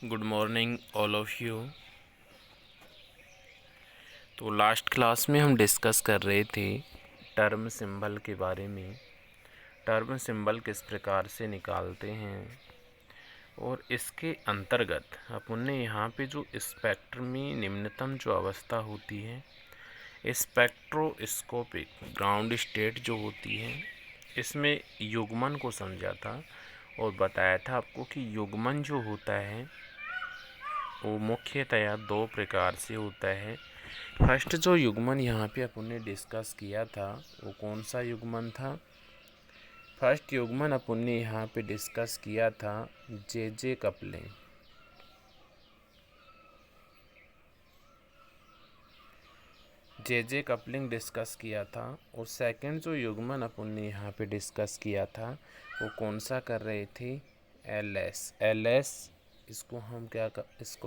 Good morning all of you. तो last class में हम डिस्कस कर रहे थे टर्म सिंबल के बारे में। टर्म सिंबल किस प्रकार से निकालते हैं और इसके अंतर्गत अपन ने यहाँ पे जो स्पेक्ट्रम में निम्नतम जो अवस्था होती है स्पेक्ट्रोस्कोपिक ग्राउंड स्टेट जो होती है, इसमें युग्मन को समझा था और बताया था आपको कि युग्मन जो होता है वो मुख्यतया दो प्रकार से होता है। फर्स्ट जो युग्मन यहाँ पे अपन ने डिस्कस किया था वो कौन सा युग्मन था? फर्स्ट युग्मन अपन ने यहाँ पे डिस्कस किया था J coupling. J coupling discuss किया था। और सेकंड जो युग्मन अपन ने यहाँ पे डिस्कस किया था वो कौन सा कर रहे थे? L S. इसको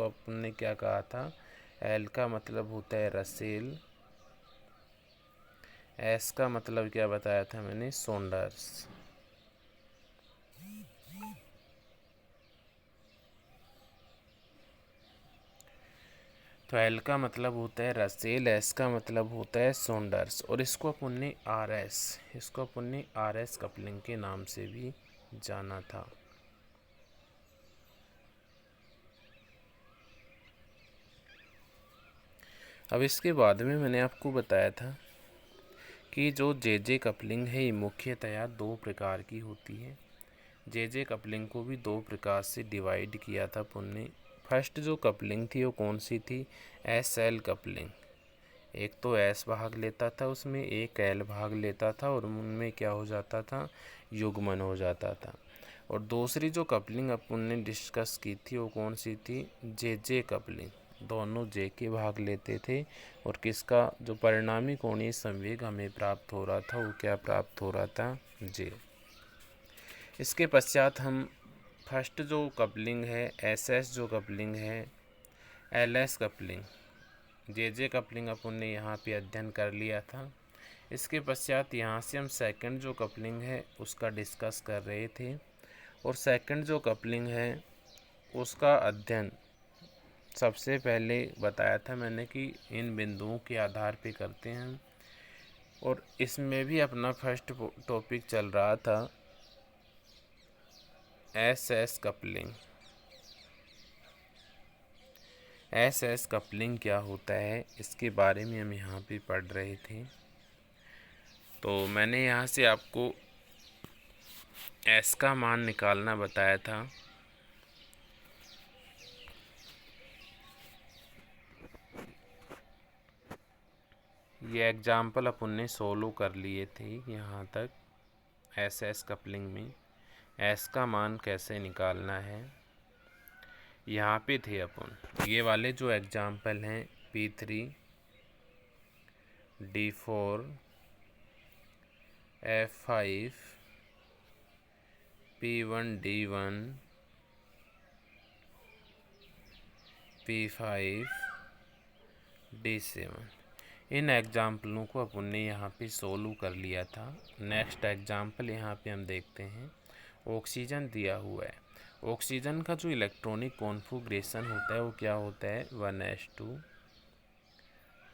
अपन ने क्या कहा था? एल का मतलब होता है रसेल, एस का मतलब क्या बताया था मैंने? सॉन्डर्स। तो एल का मतलब होता है रसेल, एस का मतलब होता है सॉन्डर्स, और इसको अपन ने आर एस कपलिंग के नाम से भी जाना था। अब इसके बाद में मैंने आपको बताया था कि जो जे कपलिंग है ये मुख्यतया दो प्रकार की होती है। जे कपलिंग को भी दो प्रकार से डिवाइड किया था अपन ने। फर्स्ट जो कपलिंग थी वो कौन सी थी? S L coupling. एक तो एस भाग लेता था उसमें, एक एल भाग लेता था और उनमें क्या हो जाता था? युग्मन हो जाता था। और दूसरी जो कपलिंग अपन ने डिस्कस की थी वो कौन सी थी? J coupling. दोनों जे के भाग लेते थे और किसका जो परिणामी कोणीय संवेग हमें प्राप्त हो रहा था वो क्या प्राप्त हो रहा था? जे। इसके पश्चात हम फर्स्ट जो कपलिंग है एस जो कपलिंग है, एल कपलिंग, जे कपलिंग अपन ने यहाँ पे अध्ययन कर लिया था। इसके पश्चात यहाँ से हम सेकंड जो कपलिंग है उसका डिस्कस कर रहे थे। और सेकंड जो कपलिंग है उसका अध्ययन सबसे पहले बताया था मैंने कि इन बिंदुओं के आधार पे करते हैं। और इसमें भी अपना फर्स्ट टॉपिक चल रहा था एस कपलिंग। एस कपलिंग क्या होता है इसके बारे में हम यहाँ पे पढ़ रहे थे। तो मैंने यहाँ से आपको एस का मान निकालना बताया था। ये एग्जाम्पल अपन ने सोल्व कर लिए थे यहाँ तक। एस कपलिंग में एस का मान कैसे निकालना है यहाँ पे थे अपन। ये वाले जो एग्जाम्पल हैं P3, D4, F5, P1, D1, P5, D7, इन एग्जाम्पलों को अपन ने यहाँ पे सोल्व कर लिया था। नेक्स्ट एग्जाम्पल यहाँ पे हम देखते हैं। ऑक्सीजन दिया हुआ है। ऑक्सीजन का जो इलेक्ट्रॉनिक कॉन्फ़िगरेशन होता है वो क्या होता है? 1s2,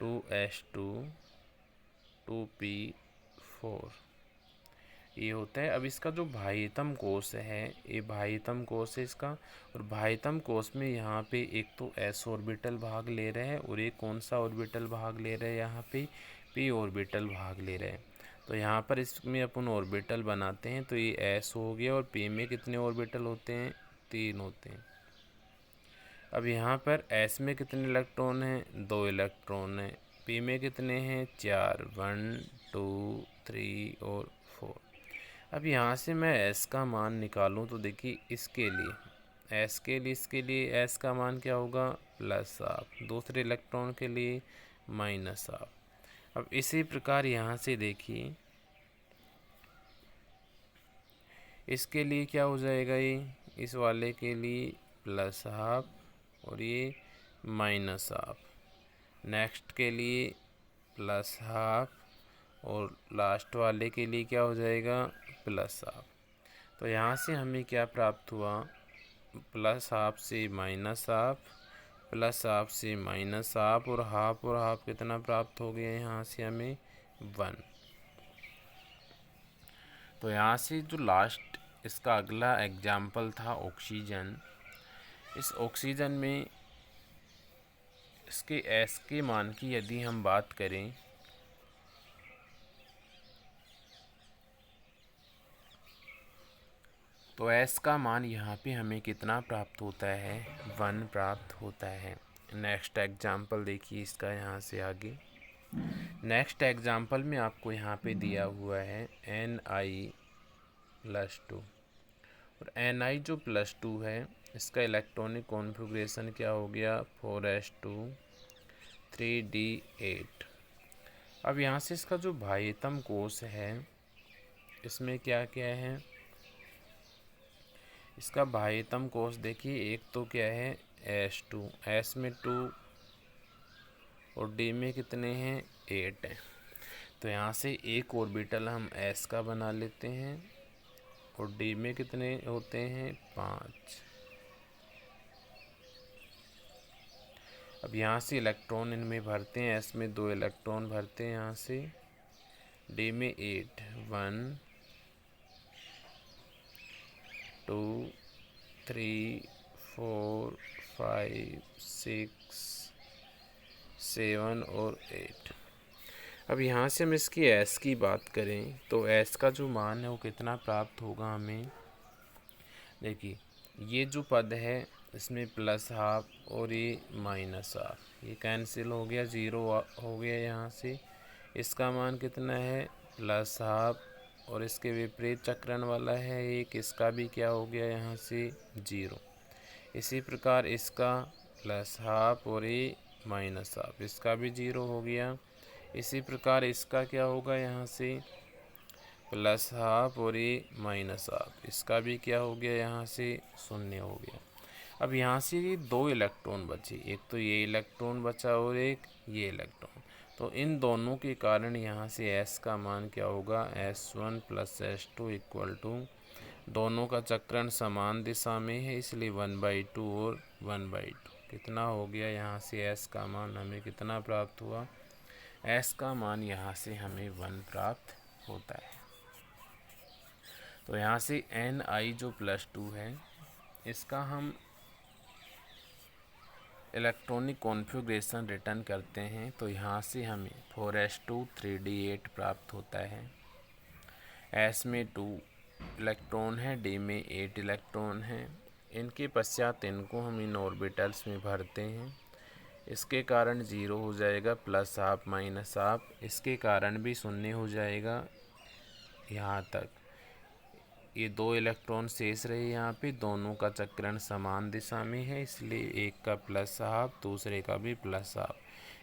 2s2, 2p4 ये होता है। अब इसका जो भाइतम कोश है, ये भाइतम कोश है इसका। और भाइतम कोश में यहाँ पे एक तो s ऑर्बिटल भाग ले रहे हैं और एक कौन सा ऑर्बिटल भाग ले रहे हैं? यहाँ पे p ऑर्बिटल भाग ले रहे हैं। तो यहाँ पर इसमें अपन ऑर्बिटल बनाते हैं तो ये s हो गया। और p में कितने ऑर्बिटल होते हैं? 3 होते हैं। अब यहाँ पर s में कितने इलेक्ट्रॉन हैं? 2 इलेक्ट्रॉन हैं। p में कितने हैं? 4, 1, 2, 3 और 4। अब यहाँ से मैं s का मान निकालूं तो देखिए इसके लिए s का मान क्या होगा? +हाफ। दूसरे इलेक्ट्रॉन के लिए -हाफ। अब इसी प्रकार यहाँ से देखिए इसके लिए क्या हो जाएगा? ये इस वाले के लिए +हाफ और ये -हाफ। नेक्स्ट के लिए +हाफ और लास्ट वाले के लिए क्या हो जाएगा? +हाफ। तो यहाँ से हमें क्या प्राप्त हुआ? प्लस हाफ से माइनस हाफ, प्लस हाफ से माइनस हाफ, और हाफ कितना प्राप्त हो गया यहाँ से हमें 1। तो यहाँ से जो लास्ट इसका अगला एग्जाम्पल था ऑक्सीजन। इस ऑक्सीजन में इसके एस के मान की यदि हम बात करें तो एस का मान यहाँ पे हमें कितना प्राप्त होता है, 1 प्राप्त होता है। नेक्स्ट एग्जाम्पल देखिए इसका यहाँ से आगे। नेक्स्ट एग्जाम्पल में आपको यहाँ पे दिया हुआ है Ni+2, और Ni जो +2 है इसका इलेक्ट्रॉनिक कॉन्फ़िगरेशन क्या हो गया, 4s2 3d8। अब यहाँ से इसका जो बाह्यतम कोश है इसमें क्या क्या है, इसका बाह्यतम कोश देखिए, एक तो क्या है s2, s में 2 और d में कितने हैं 8 हैं। तो यहाँ से एक ऑर्बिटल हम s का बना लेते हैं और d में कितने होते हैं 5। अब यहाँ से इलेक्ट्रॉन इनमें भरते हैं, s में 2 इलेक्ट्रॉन भरते हैं, यहाँ से d में 8, 1 2 3 4 5 6 7 और 8। अब यहाँ से हम इसकी s की बात करें तो s का जो मान है वो कितना प्राप्त होगा हमें। देखिए ये जो पद है इसमें प्लस हाफ और ये माइनस हाफ, ये कैंसिल हो गया, 0 हो गया यहाँ से। इसका मान कितना है प्लस हाफ, और इसके विपरीत चक्रण वाला है एक, इसका भी क्या हो गया यहाँ से 0। इसी प्रकार इसका प्लस हाफ और ये माइनस हाफ, इसका भी 0 हो गया। इसी प्रकार इसका क्या होगा यहाँ से प्लस हाफ और ये माइनस हाफ, इसका भी क्या हो गया यहाँ से 0 हो गया। अब यहाँ से ये 2 इलेक्ट्रॉन बचे, एक तो ये इलेक्ट्रॉन बचा और एक ये इलेक्ट्रॉन। तो इन दोनों के कारण यहाँ से s का मान क्या होगा, s1 + s2 = दोनों का चक्रण समान दिशा में है इसलिए 1/2 और 1/2 कितना हो गया। यहाँ से s का मान हमें कितना प्राप्त हुआ, s का मान यहाँ से हमें 1 प्राप्त होता है। तो यहाँ से Ni जो +2 है इसका हम इलेक्ट्रॉनिक कॉन्फ़िगरेशन रिटर्न करते हैं तो यहाँ से हमें 4s2 3d8 प्राप्त होता है। s में 2 इलेक्ट्रॉन है, d में 8 इलेक्ट्रॉन है। इनके पश्चात इनको हम इन ऑर्बिटल्स में भरते हैं, इसके कारण 0 हो जाएगा, प्लस हाफ माइनस हाफ, इसके कारण भी 0 हो जाएगा। यहाँ तक ये 2 इलेक्ट्रॉन शेष रहे, यहाँ पे दोनों का चक्रण समान दिशा में है इसलिए एक का प्लस हाफ दूसरे का भी प्लस हाफ,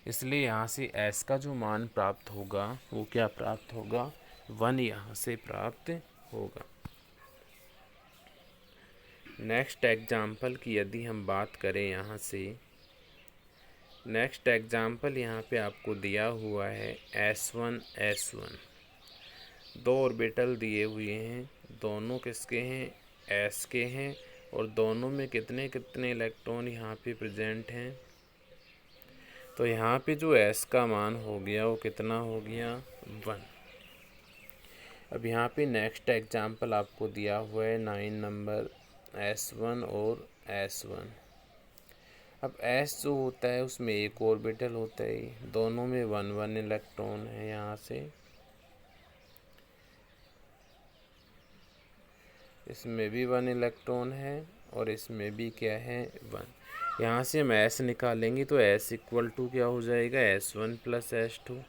इसलिए यहाँ से s का जो मान प्राप्त होगा वो क्या प्राप्त होगा, 1 यहाँ से प्राप्त होगा। नेक्स्ट एग्जाम्पल की यदि हम बात करें यहाँ से, नेक्स्ट एग्जाम्पल यहाँ पे आपको दिया हुआ है s1 s1, 2 ऑर्बिटल दिए हुए हैं, दोनों किसके हैं s के हैं, और दोनों में कितने कितने इलेक्ट्रॉन यहाँ पे प्रेजेंट हैं। तो यहाँ पे जो s का मान हो गया वो कितना हो गया 1। अब यहाँ पे नेक्स्ट एग्जाम्पल आपको दिया हुआ है 9 नंबर s1 और s1। अब s जो होता है उसमें एक ऑर्बिटल होता है, दोनों में 1 1 इलेक्ट्रॉन है, यहाँ से इसमें भी 1 इलेक्ट्रॉन है और इसमें भी क्या है 1। यहाँ से हम s निकालेंगे तो s = क्या हो जाएगा s1 + s2।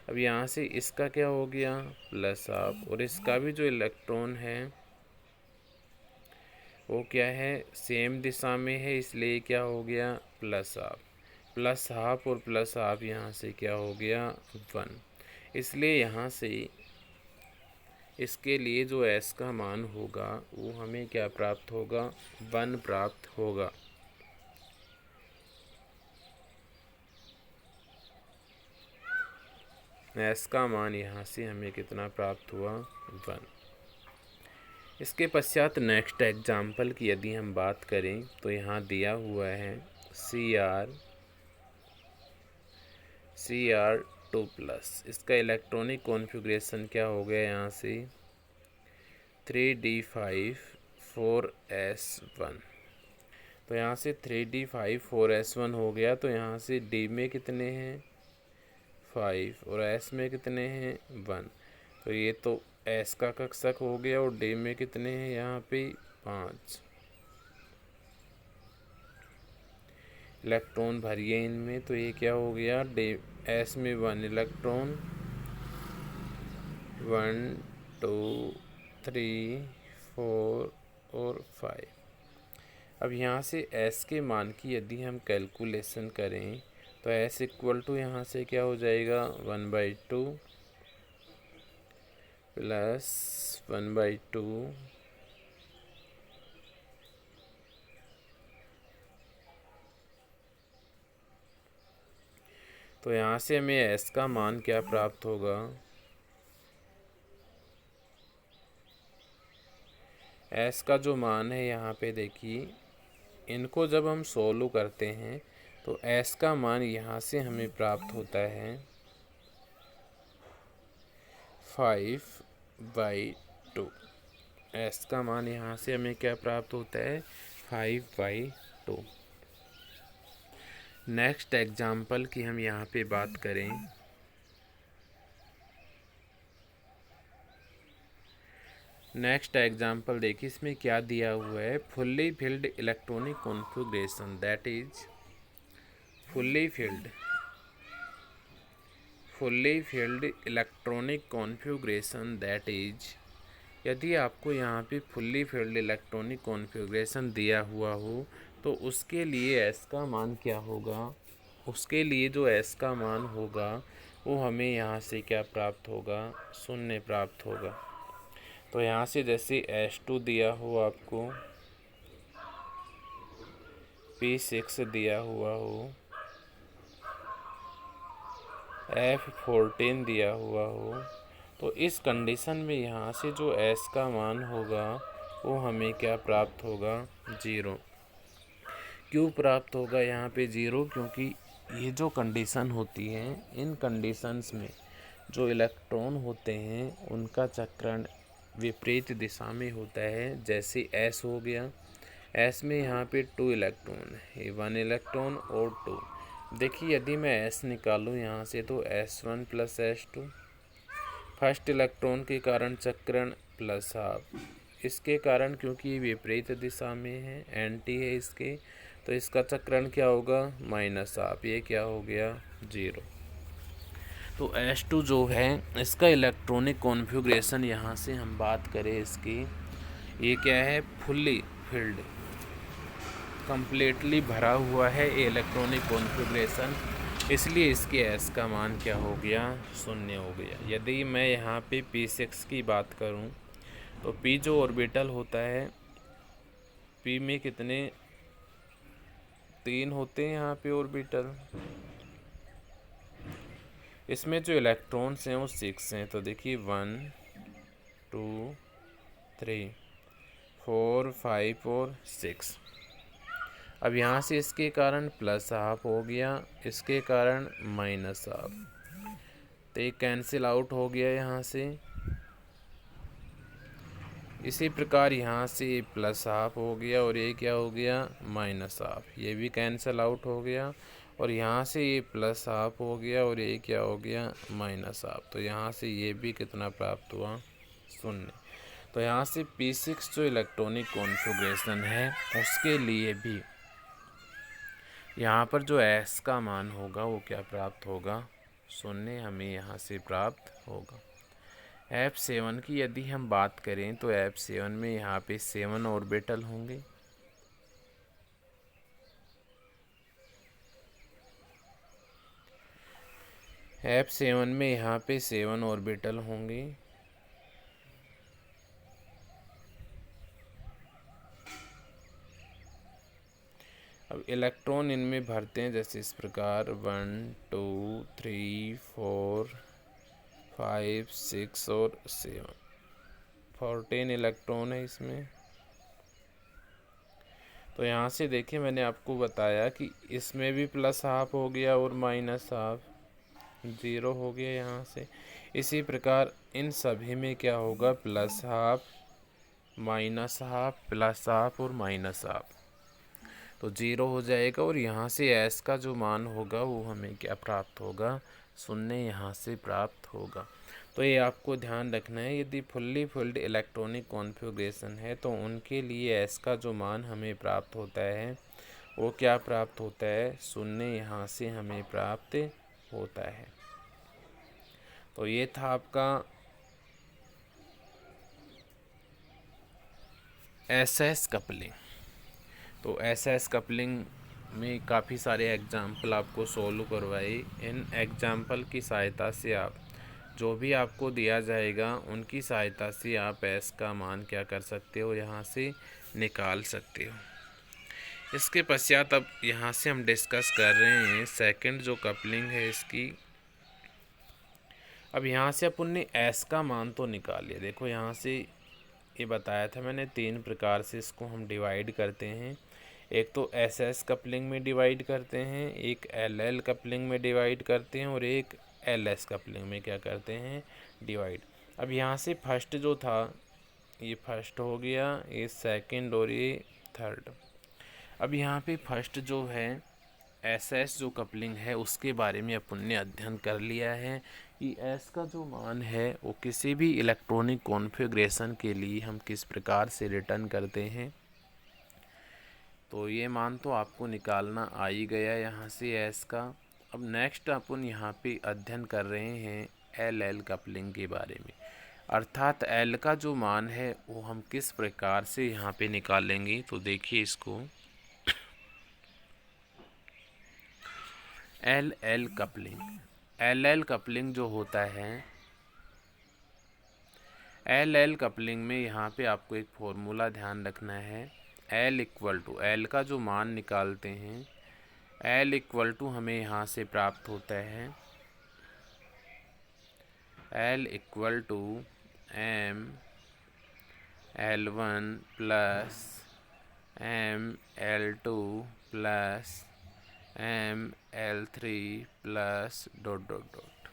अब यहाँ से इसका क्या हो गया प्लस हाफ, और इसका भी जो इलेक्ट्रॉन है वो क्या है सेम दिशा में है इसलिए क्या हो गया प्लस हाफ। प्लस हाफ और प्लस हाफ यहाँ से क्या हो गया 1, इसलिए यहाँ से इसके लिए जो s का मान होगा वो हमें क्या प्राप्त होगा 1 प्राप्त होगा। s का मान यहाँ से हमें कितना प्राप्त हुआ 1। इसके पश्चात नेक्स्ट एग्जाम्पल की यदि हम बात करें तो यहाँ दिया हुआ है Cr2+। इसका इलेक्ट्रॉनिक कॉन्फ़िगरेशन क्या हो गया यहाँ से 3d5 4s1। तो यहाँ से 3d5 4s1 हो गया। तो यहाँ से d में कितने हैं 5 और s में कितने हैं 1। तो ये तो s का कक्षक हो गया और d में कितने हैं यहाँ पे 5। इलेक्ट्रॉन भरिए इनमें। तो ये क्या हो गया s में 1 इलेक्ट्रॉन 1 2 3 4 और 5। अब यहाँ से s के मान की यदि हम कैलकुलेशन करें तो s इक्वल टू यहाँ से क्या हो जाएगा 1/2 प्लस 1/2 तो यहाँ से हमें s का मान क्या प्राप्त होगा s का जो मान है यहाँ पे देखिए, इनको जब हम सोल्व करते हैं तो s का मान यहाँ से हमें प्राप्त होता है 5/2। s का मान यहाँ से हमें क्या प्राप्त होता है 5/2। नेक्स्ट एग्जाम्पल की हम यहाँ पे बात करें नेक्स्ट एग्जाम्पल देखिए, इसमें क्या दिया हुआ है fully filled electronic configuration that is fully filled electronic configuration that is. यदि आपको यहाँ पे फुल्ली फिल्ड इलेक्ट्रॉनिक कॉन्फ़िगरेशन दिया हुआ हो तो उसके लिए s का मान क्या होगा, उसके लिए जो s का मान होगा वो हमें यहाँ से क्या प्राप्त होगा 0 प्राप्त होगा। तो यहाँ से जैसे S2 दिया हो आपको, P6 दिया हुआ हो, F14 दिया हुआ हो, तो इस कंडीशन में यहाँ से जो S का मान होगा वो हमें क्या प्राप्त होगा 0। क्यों प्राप्त होगा यहाँ पे 0, क्योंकि ये जो कंडीशन होती है इन कंडीशंस में जो इलेक्ट्रॉन होते हैं उनका चक्रण विपरीत दिशा में होता है। जैसे S हो गया, S में यहाँ पे 2 इलेक्ट्रॉन है, 1 इलेक्ट्रॉन और 2। देखिए यदि मैं S निकालूँ यहाँ से तो S1 + S2, फर्स्ट इलेक्ट्रॉन के कारण चक्रण प्लस हाफ, इसके कारण क्योंकि ये विपरीत दिशा में है एंटी है इसके, तो इसका चक्रण क्या होगा -हाफ। ये क्या हो गया 0। तो S2 जो है इसका इलेक्ट्रॉनिक कॉन्फ़िगरेशन यहाँ से हम बात करें इसकी, ये क्या है फुल्ली फिल्ड कंप्लीटली भरा हुआ है इलेक्ट्रॉनिक कॉन्फ़िगरेशन, इसलिए इसके S का मान क्या हो गया 0 हो गया। यदि मैं यहाँ पे P6 की बात करूँ तो P जो ऑर्बिटल होता है, P में कितने 3 होते हैं यहाँ पे ऑर्बिटल, इसमें जो इलेक्ट्रॉन्स हैं वो 6 हैं। तो देखिए 1 2 3 4 5 और 6। अब यहाँ से इसके कारण +हाफ हो गया, इसके कारण -हाफ, तो ये कैंसिल आउट हो गया यहाँ से। इसी प्रकार यहाँ से ये +हाफ हो गया और ये क्या हो गया -हाफ, ये भी कैंसिल आउट हो गया। और यहाँ से ये +हाफ हो गया और ये क्या हो गया -हाफ, तो यहाँ से ये भी कितना प्राप्त हुआ 0। तो यहाँ से P6 जो इलेक्ट्रॉनिक कॉन्फ़िगरेशन है उसके लिए भी यहाँ पर जो S का मान होगा वो क्या प्राप्त होगा 0 हमें यहाँ से प्राप्त होगा। F7 की यदि हम बात करें तो F7 में यहाँ पे 7 ऑर्बिटल होंगे। F7 में यहाँ पे 7 ऑर्बिटल होंगे। अब इलेक्ट्रॉन इनमें भरते हैं जैसे इस प्रकार 1 2 3 4 5 6 और 7। 14 इलेक्ट्रॉन है इसमें। तो यहाँ से देखिए मैंने आपको बताया कि इसमें भी प्लस हाफ हो गया और माइनस हाफ, 0 हो गया यहाँ से। इसी प्रकार इन सभी में क्या होगा, plus half, minus half, plus half और माइनस हाफ, तो 0 हो जाएगा। और यहाँ से एस का जो मान होगा वो हमें क्या प्राप्त होगा, 0 यहाँ से प्राप्त होगा। तो ये आपको ध्यान रखना है, यदि फुल्ली फिल्ड इलेक्ट्रॉनिक कॉन्फ़िगरेशन है तो उनके लिए एस का जो मान हमें प्राप्त होता है वो क्या प्राप्त होता है, 0 यहाँ से हमें प्राप्त होता है। तो ये था आपका एसएस कपलिंग। तो एसएस कपलिंग में काफ़ी सारे एग्जाम्पल आपको सोल्व करवाए। इन एग्जाम्पल की सहायता से आप जो भी आपको दिया जाएगा उनकी सहायता से आप एस का मान क्या कर सकते हो, यहाँ से निकाल सकते हो। इसके पश्चात अब यहाँ से हम डिस्कस कर रहे हैं सेकंड जो कपलिंग है इसकी। अब यहाँ से अपन ने एस का मान तो निकाल लिया। देखो यहाँ से ये बताया था मैंने 3 प्रकार से इसको हम डिवाइड करते हैं। एक तो एस एस कपलिंग में डिवाइड करते हैं, एक एल एल कपलिंग में डिवाइड करते हैं और एक एल एस कपलिंग में क्या करते हैं, डिवाइड। अब यहाँ से फर्स्ट जो था ये फर्स्ट हो गया, ये सेकंड और ये थर्ड। अब यहाँ पे फर्स्ट जो है एस एस जो कपलिंग है उसके बारे में अपन ने अध्ययन कर लिया है कि एस का जो मान है वो किसी भी इलेक्ट्रॉनिक कॉन्फ़िगरेशन के लिए हम किस प्रकार से रिटर्न करते हैं। तो ये मान तो आपको निकालना आ ही गया यहाँ से एस का। अब नेक्स्ट अपन यहाँ पे अध्ययन कर रहे हैं एल एल कपलिंग के बारे में, अर्थात एल का जो मान है वो हम किस प्रकार से यहाँ पे निकालेंगे। तो देखिए इसको, L L coupling, L L coupling जो होता है, एल एल कपलिंग में यहाँ पे आपको एक फॉर्मूला ध्यान रखना है। एल इक्वल टू, एल का जो मान निकालते हैं, एल इक्वल टू हमें यहाँ से प्राप्त होता है L equal to M L one plus M L two plus M L three plus dot dot dot.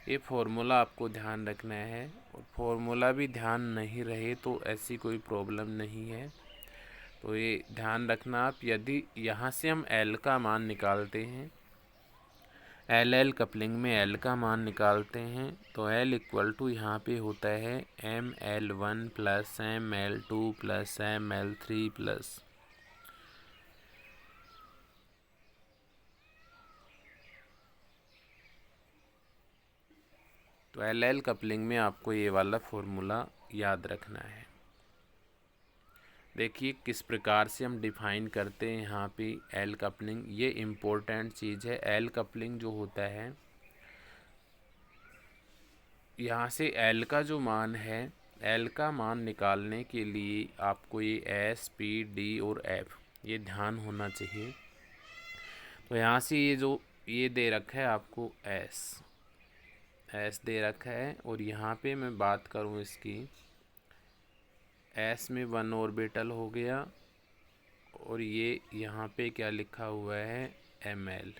ये फॉर्मूला आपको ध्यान रखना है, और फॉर्मूला भी ध्यान नहीं रहे तो ऐसी कोई प्रॉब्लम नहीं है। तो ये ध्यान रखना आप, यदि यहाँ से हम एल का मान निकालते हैं, एल एल कपलिंग में एल का मान निकालते हैं तो एल इक्वल टू यहाँ पे होता है M L one plus M L two plus M L three plus, तो एल एल कपलिंग में आपको ये वाला फॉर्मूला याद रखना है। देखिए किस प्रकार से हम डिफाइन करते हैं यहाँ पे एल कपलिंग, ये इम्पोर्टेंट चीज़ है। एल कपलिंग जो होता है, यहाँ से एल का जो मान है, एल का मान निकालने के लिए आपको ये एस पी डी और एफ ये ध्यान होना चाहिए। तो यहाँ से ये जो ये दे रखा है आपको एस दे रखा है, और यहाँ पे मैं बात करूँ इसकी, एस में 1 ऑर्बिटल हो गया, और ये यहाँ पे क्या लिखा हुआ है, एम एल।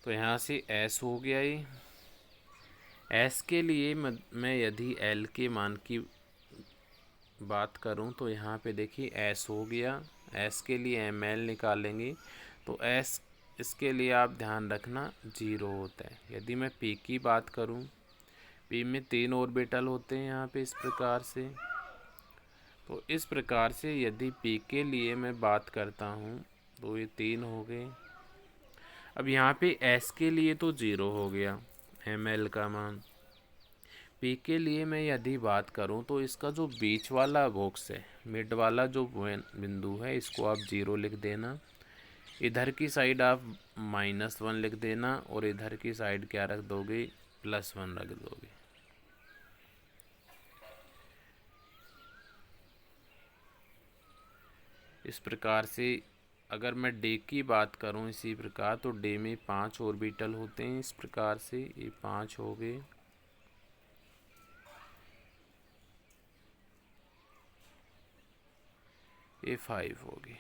तो यहाँ से एस हो गया ही। एस के लिए मैं यदि एल के मान की बात करूं तो यहाँ पे देखिए एस हो गया, एस के लिए एम एल निकालेंगे तो एस, इसके लिए आप ध्यान रखना 0 होता है। यदि मैं पी की बात करूं, पी में 3 ऑर्बिटल होते हैं यहाँ पे इस प्रकार से। तो इस प्रकार से यदि पी के लिए मैं बात करता हूँ तो ये 3 हो गए। अब यहाँ पे एस के लिए तो 0 हो गया एम एल का मान। पी के लिए मैं यदि बात करूं तो इसका जो बीच वाला बॉक्स है, मिड वाला जो बिंदु है, इसको आप 0 लिख देना। इधर की साइड आप -1 लिख देना, और इधर की साइड क्या रख दोगे, +1 रख दोगे। इस प्रकार से अगर मैं डे की बात करूं इसी प्रकार, तो डे में 5 ऑर्बिटल होते हैं। इस प्रकार से ये 5 हो गए, ये 5 हो गए।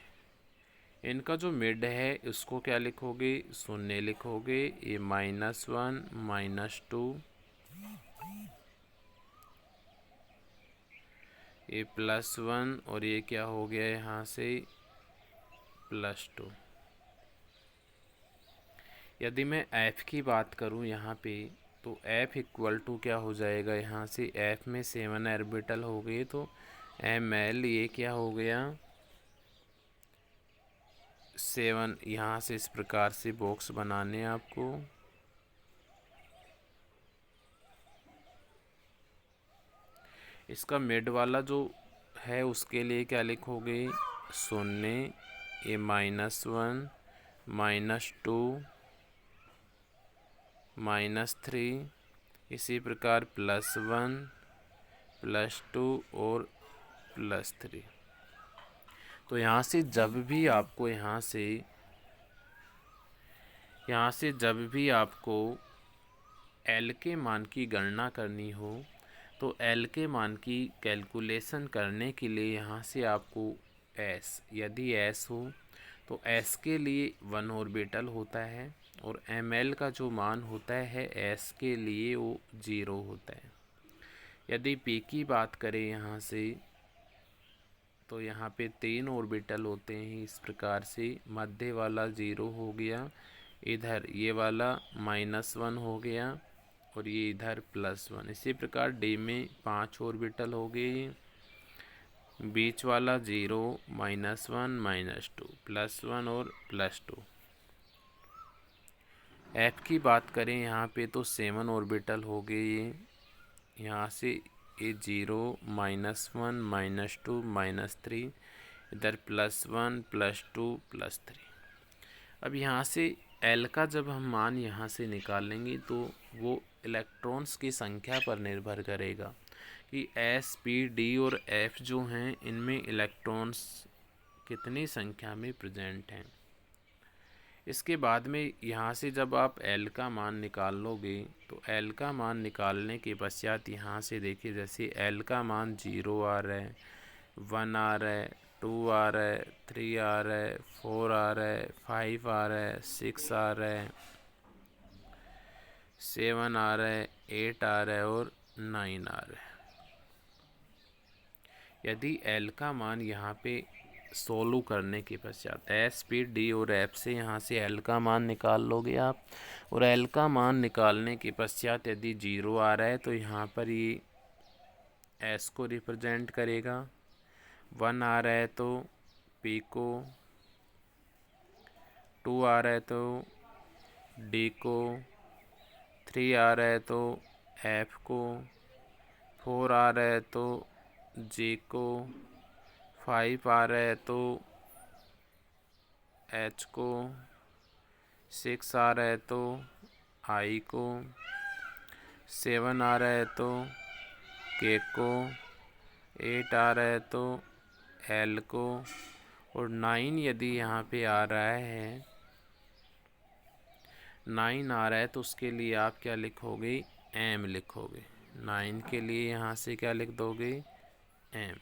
इनका जो मिड है उसको क्या लिखोगे, 0 लिखोगे। ये -1 -2, ये +1 और ये क्या हो गया यहाँ से +2। यदि मैं f की बात करूँ यहाँ पे, तो f इक्वल टू क्या हो जाएगा, यहाँ से f में 7 ऑर्बिटल हो गए, तो ml ये क्या हो गया 7। यहाँ से इस प्रकार से बॉक्स बनाने आपको। इसका मिड वाला जो है उसके लिए क्या लिखोगे, 0, ये -1 -2 -3, इसी प्रकार +1 +2 और +3। तो यहाँ से जब भी आपको जब भी आपको L के मान की गणना करनी हो, तो L के मान की कैलकुलेशन करने के लिए यहाँ से आपको S, यदि S हो तो S के लिए 1 ऑर्बिटल होता है, और ml का जो मान होता है S के लिए वो 0 होता है। यदि P की बात करें यहाँ से, तो यहाँ पे 3 ऑर्बिटल होते हैं। इस प्रकार से मध्य वाला 0 हो गया, इधर ये वाला -1 हो गया, और ये इधर +1। इसी प्रकार D में 5 ऑर्बिटल हो गए, बीच वाला 0 -1 -2 +1 और +2। F की बात करें यहाँ पे, तो 7 ऑर्बिटल हो गए। ये यहाँ से ये 0 -1 -2 -3, इधर +1 +2 +3। अब यहाँ से L का जब हम मान यहाँ से निकालेंगे, तो वो इलेक्ट्रॉन्स की संख्या पर निर्भर करेगा कि S, P, D और F जो हैं इनमें इलेक्ट्रॉन्स कितनी संख्या में प्रेजेंट हैं। इसके बाद में यहाँ से जब आप L का मान निकाल लोगे, तो L का मान निकालने के पश्चात यहाँ से देखिए, जैसे L का मान 0 आ रहा है, 1 आ रहा है, 2 आ रहा है, 3 आ रहा है, 4 आ रहा है, 5 आ रहा है, 6 आ रहा है, 7 आ रहा है, 8 आ रहा है और 9 आ रहा है। यदि L का मान यहाँ पे सोल्व करने के पश्चात S, P, D और F से यहाँ से L का मान निकाल लोगे आप, और L का मान निकालने के पश्चात यदि 0 आ रहा है, तो यहाँ पर ये S को रिप्रेजेंट करेगा, 1 आ रहा है तो P को, 2 आ रहा है तो D को, 3 आ रहा है तो F को, 4 आ रहा है तो J को, 5 आ रहा है तो H को, 6 आ रहा है तो I को, 7 आ रहा है तो K को, 8 आ रहा है तो L को, और 9 यदि यहाँ पे आ रहा है, 9 आ रहा है तो उसके लिए आप क्या लिखोगे, M लिखोगे। 9 के लिए यहाँ से क्या लिख दोगे, M।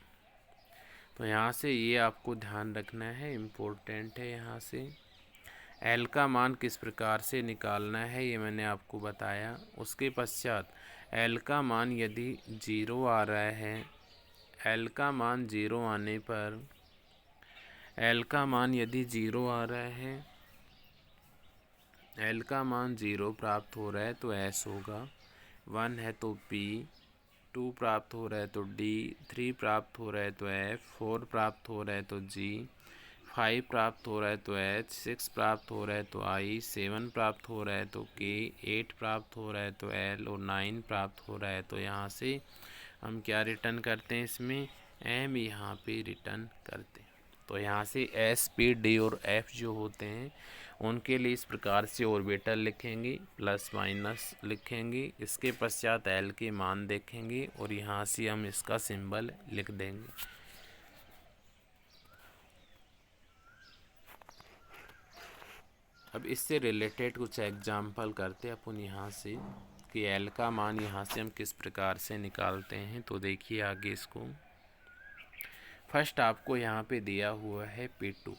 तो यहाँ से ये आपको ध्यान रखना है, इम्पोर्टेंट है। यहाँ से L का मान किस प्रकार से निकालना है ये मैंने आपको बताया। उसके पश्चात L का मान यदि 0 आ रहा है, L का मान 0 आने पर, L का मान यदि 0 आ रहा है, L का मान 0 प्राप्त हो रहा है तो S होगा, 1 है तो P, 2 प्राप्त हो रहा है तो D, 3 प्राप्त हो रहा है तो F, 4 प्राप्त हो रहा है तो G, 5 प्राप्त हो रहा है तो H, 6 प्राप्त हो रहा है तो I, 7 प्राप्त हो रहा है तो K, 8 प्राप्त हो रहा है तो L, और 9 प्राप्त हो रहा है। तो यहाँ से हम क्या रिटर्न करते हैं, इसमें M यहाँ पे रिटर्न करते हैं। तो यहाँ से S, P, D और F जो होते हैं उनके लिए इस प्रकार से ऑर्बिटल लिखेंगे, प्लस माइनस लिखेंगे। इसके पश्चात L के मान देखेंगे और यहाँ से हम इसका सिंबल लिख देंगे। अब इससे रिलेटेड कुछ एग्जाम्पल करते हैं अपन यहाँ से कि एल का मान यहाँ से हम किस प्रकार से निकालते हैं। तो देखिए आगे इसको, फर्स्ट आपको यहाँ पे दिया हुआ है P2।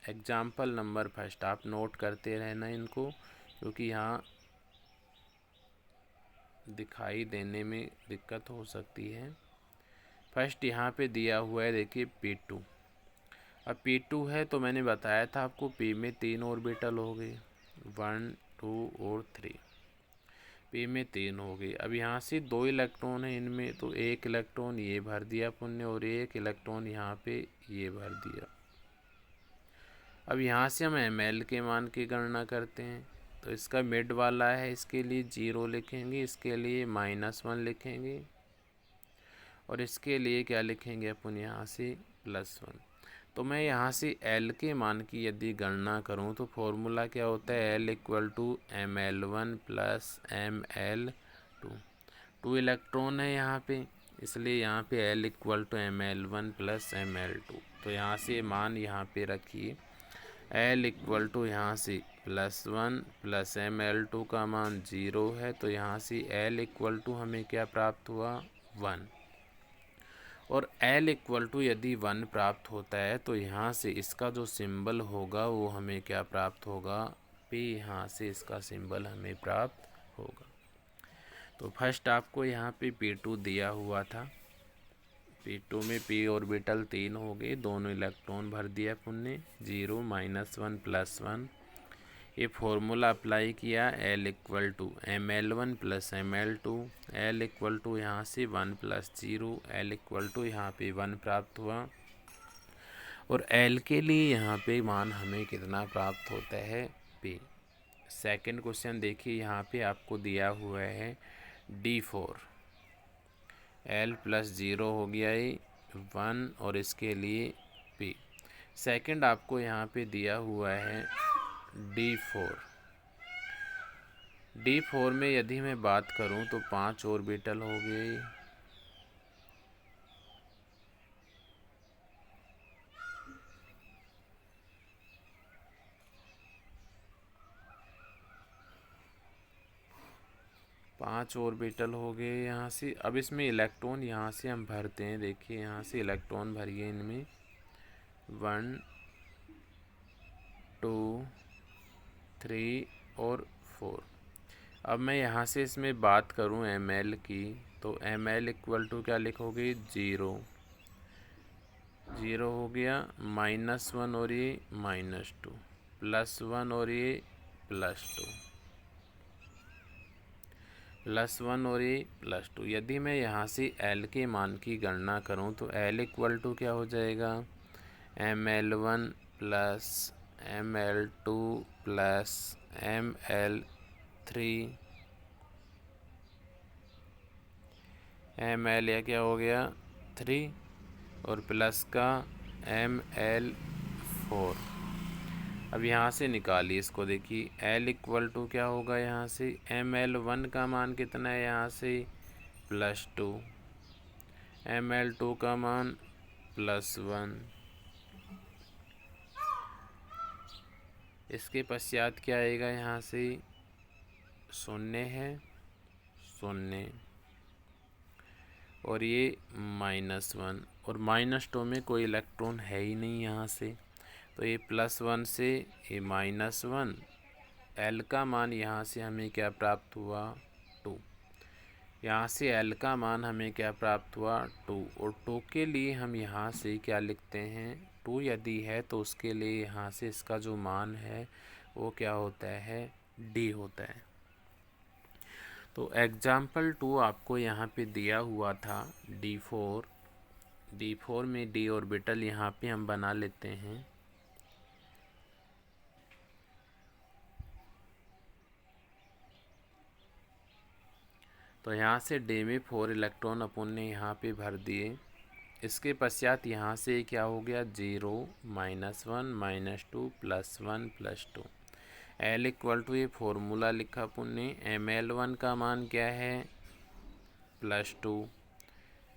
एग्जाम्पल नंबर फर्स्ट आप नोट करते रहना इनको, क्योंकि यहाँ दिखाई देने में दिक्कत हो सकती है। फर्स्ट यहाँ पे दिया हुआ है देखिए P2। अब P2 है तो मैंने बताया था आपको P में 3 ऑर्बिटल हो गए, 1 2 और 3। P में 3 हो गई। अब यहाँ से 2 इलेक्ट्रॉन है इनमें, तो 1 इलेक्ट्रॉन ये भर दिया अपन ने और 1 इलेक्ट्रॉन यहाँ पे ये भर दिया। अब यहाँ से हम ml के मान की गणना करते हैं। तो इसका मिड वाला है, इसके लिए 0 लिखेंगे, इसके लिए -1 लिखेंगे और इसके लिए क्या लिखेंगे अपन यहाँ से +1। तो मैं यहाँ से L के मान की यदि गणना करूँ तो फॉर्मूला क्या होता है, L = ml1 + ml2। 2 इलेक्ट्रॉन है यहाँ पे, इसलिए यहाँ पे L = ml1 + ml2। तो यहाँ से मान यहाँ पे रखिए, L = यहाँ से +1 + ml2 का मान 0 है। तो यहाँ से L = हमें क्या प्राप्त हुआ, 1। और L = यदि 1 प्राप्त होता है तो यहाँ से इसका जो सिंबल होगा वो हमें क्या प्राप्त होगा, P। यहाँ से इसका सिंबल हमें प्राप्त होगा। तो फर्स्ट आपको यहाँ पे P2 दिया हुआ था। P2 में P ऑर्बिटल 3 हो गए, दोनों इलेक्ट्रॉन भर दिया अपन ने, 0 -1 +1। ये फॉर्मूला अप्लाई किया, L = ml1 + ml2। L = यहाँ से 1 + 0, L = यहाँ पे 1 प्राप्त हुआ। और L के लिए यहाँ पे मान हमें कितना प्राप्त होता है, P। सेकंड क्वेश्चन देखिए, यहाँ पे आपको दिया हुआ है D4। L + 0 हो गया ये 1 और इसके लिए P। सेकंड आपको यहाँ पे दिया हुआ है D4। D4 में यदि मैं बात करूँ तो 5 ऑर्बिटल हो गए, यहाँ से। अब इसमें इलेक्ट्रॉन यहाँ से हम भरते हैं, देखिए यहाँ से इलेक्ट्रॉन भरिए इनमें, 1 2 3 और 4। अब मैं यहाँ से इसमें बात करूँ ml की, तो ml = क्या लिखोगे, 0 0 हो गया, -1 और ये -2, +1 और ये +2, +1 और ये +2। यदि मैं यहाँ से L के मान की गणना करूँ तो L = क्या हो जाएगा, ml1 + ml2 + ml3। ml या क्या हो गया, 3 और प्लस का ml4। अब यहाँ से निकालिए इसको, देखिए L = क्या होगा, यहाँ से ml1 का मान कितना है, यहाँ से +2, ml2 का मान +1। इसके पश्चात क्या आएगा, यहाँ से 0 है, 0 और ये -1 और -2 में कोई इलेक्ट्रॉन है ही नहीं यहाँ से। तो ये +1 से ये -1, L का मान यहाँ से हमें क्या प्राप्त हुआ, 2। यहाँ से L का मान हमें क्या प्राप्त हुआ, 2। और 2 के लिए हम यहाँ से क्या लिखते हैं, 2 यदि है तो उसके लिए यहाँ से इसका जो मान है वो क्या होता है, D होता है। तो एग्जाम्पल 2 आपको यहाँ पे दिया हुआ था D4 में D ऑर्बिटल यहाँ पे हम बना लेते हैं। तो यहाँ से D में 4 इलेक्ट्रॉन अपन ने यहाँ पे भर दिए। इसके पश्चात यहाँ से क्या हो गया, 0 -1 -2 +1 +2। L = ये फॉर्मूला लिखा अपन ने, ml1 का मान क्या है, +2,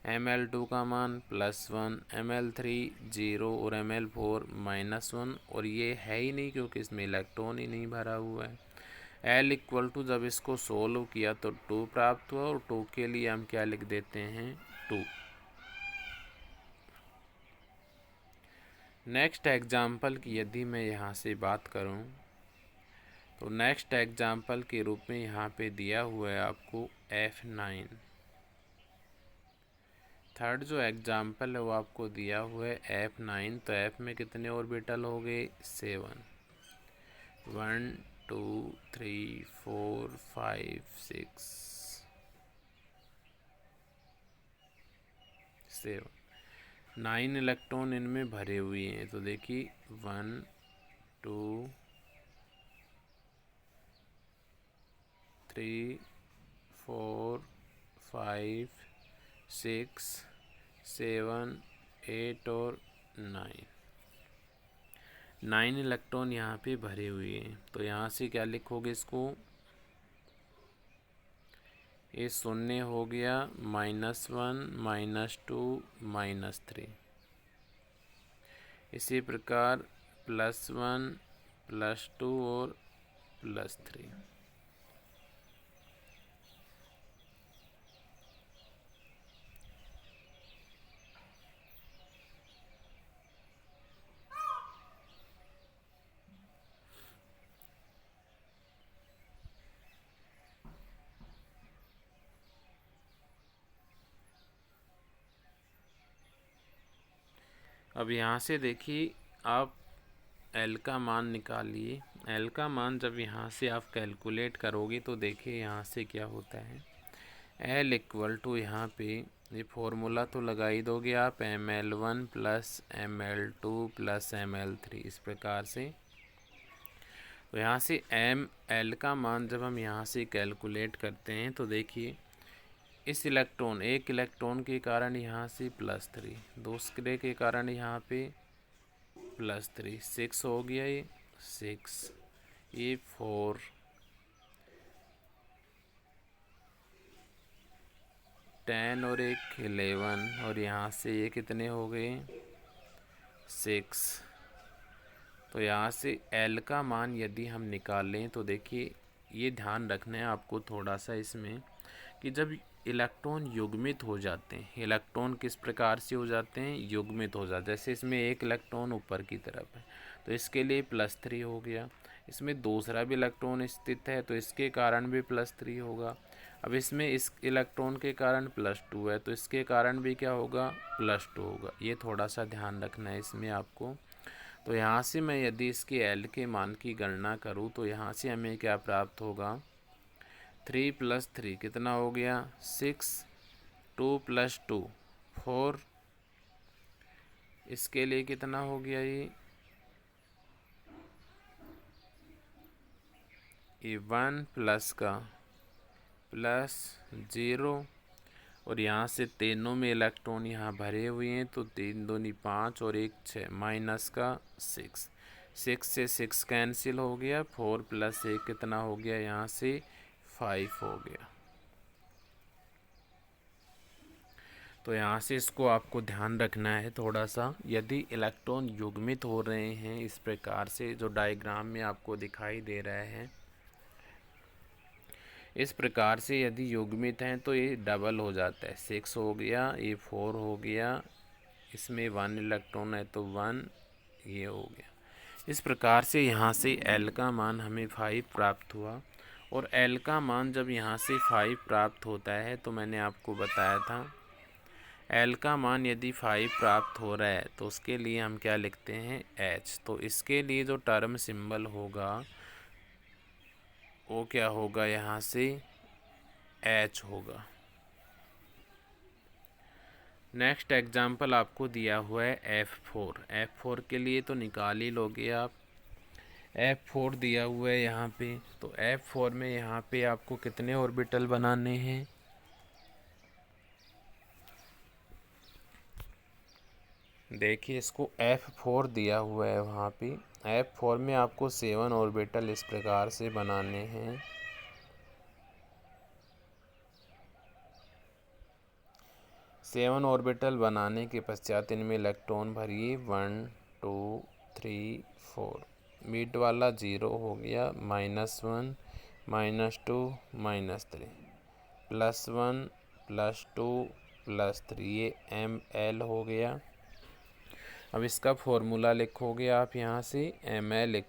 Ml2 का मान +1, Ml3 0 और Ml4 -1, और ये है ही नहीं क्योंकि इसमें इलेक्ट्रॉन ही नहीं भरा हुआ है। L इक्वल टू जब इसको सोल्व किया तो 2 प्राप्त हुआ, और 2 के लिए हम क्या लिख देते हैं 2। नेक्स्ट एग्जाम्पल की यदि मैं यहाँ से बात करूँ तो नेक्स्ट एग्जाम्पल के रूप में यहाँ पे दिया हुआ है आपको F9। थर्ड जो एग्जाम्पल है वो आपको दिया हुआ है F9। तो F में कितने ऑर्बिटल हो गए 7, 1 2 3 4 5 6 7, 9 इलेक्ट्रॉन इनमें भरे हुए हैं। तो देखिए 1 2 3 4 5 6 7 8 और 9 इलेक्ट्रॉन यहाँ पे भरे हुए हैं। तो यहाँ से क्या लिखोगे इसको, ये शून्य हो गया -1 -2 -3। इसी प्रकार +1 +2 और +3। अब यहाँ से देखिए आप L का मान निकालिए। L का मान जब यहाँ से आप कैलकुलेट करोगे तो देखिए यहाँ से क्या होता है। L इक्वल टू यहाँ पे ये फॉर्मूला तो लगा ही दोगे आप, Ml1 + Ml2 + Ml3 इस प्रकार से। तो यहाँ से L का मान जब हम यहाँ से कैलकुलेट करते हैं तो देखिए इस एक इलेक्ट्रॉन के कारण यहाँ से +3, दूसरे के कारण यहाँ पे +3, 6 हो गया ये 6, ये 4, 10 और एक 11, और यहाँ से ये कितने हो गए 6। तो यहाँ से L का मान यदि हम निकालें तो देखिए ये ध्यान रखना है आपको थोड़ा सा इसमें कि जब इलेक्ट्रॉन युग्मित हो जाते हैं, इलेक्ट्रॉन किस प्रकार से हो जाते हैं, युग्मित हो जाते हैं। जैसे इसमें एक इलेक्ट्रॉन ऊपर की तरफ है तो इसके लिए +3 हो गया, इसमें दूसरा भी इलेक्ट्रॉन स्थित है तो इसके कारण भी +3 होगा। अब इसमें इस इलेक्ट्रॉन के कारण +2 है तो इसके कारण भी क्या होगा +2 होगा। ये थोड़ा सा ध्यान रखना है इसमें आपको। तो यहाँ से मैं यदि इसके L के मान की गणना करूँ तो यहाँ से हमें क्या प्राप्त होगा, 3 + 3 कितना हो गया 6, 2 + 2 4, इसके लिए कितना हो गया ये 1 प्लस का +0, और यहाँ से तीनों में इलेक्ट्रॉन यहाँ भरे हुए हैं तो 3 दूनी 5 और 1 6 माइनस का 6, 6 से 6 कैंसिल हो गया, 4 + 1 कितना हो गया यहाँ से 5 हो गया। तो यहाँ से इसको आपको ध्यान रखना है थोड़ा सा, यदि इलेक्ट्रॉन युग्मित हो रहे हैं इस प्रकार से जो डायग्राम में आपको दिखाई दे रहे हैं, इस प्रकार से यदि युग्मित हैं तो ये डबल हो जाता है, 6 हो गया, ये 4 हो गया, इसमें 1 इलेक्ट्रॉन है तो 1 ये हो गया। इस प्रकार से यहाँ से L का मान हमें 5 प्राप्त हुआ, और L का मान जब यहाँ से 5 प्राप्त होता है तो मैंने आपको बताया था L का मान यदि 5 प्राप्त हो रहा है तो उसके लिए हम क्या लिखते हैं H। तो इसके लिए जो टर्म सिंबल होगा वो क्या होगा, यहाँ से H होगा। नेक्स्ट एग्जाम्पल आपको दिया हुआ है F4। F4 के लिए तो निकाल ही लोगे आप, F4 दिया हुआ है यहाँ पे। तो F4 में यहाँ पे आपको कितने ऑर्बिटल बनाने हैं, देखिए इसको F4 दिया हुआ है वहाँ पे। F4 में आपको 7 ऑर्बिटल इस प्रकार से बनाने हैं। 7 ऑर्बिटल बनाने के पश्चात इनमें इलेक्ट्रॉन भरिए 1 2 3 4। मिड वाला 0 हो गया, -1 -2 -3 +1 +2 +3, ये ml हो गया। अब इसका फॉर्मूला लिखोगे आप यहाँ से ml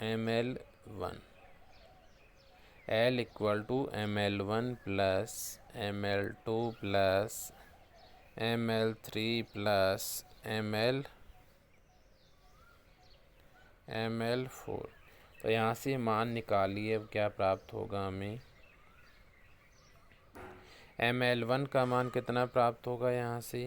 ml1 L = ml1 + ml2 + ml3 + ml4। तो यहाँ से मान निकालिए, अब क्या प्राप्त होगा हमें। ml1 का मान कितना प्राप्त होगा यहाँ से,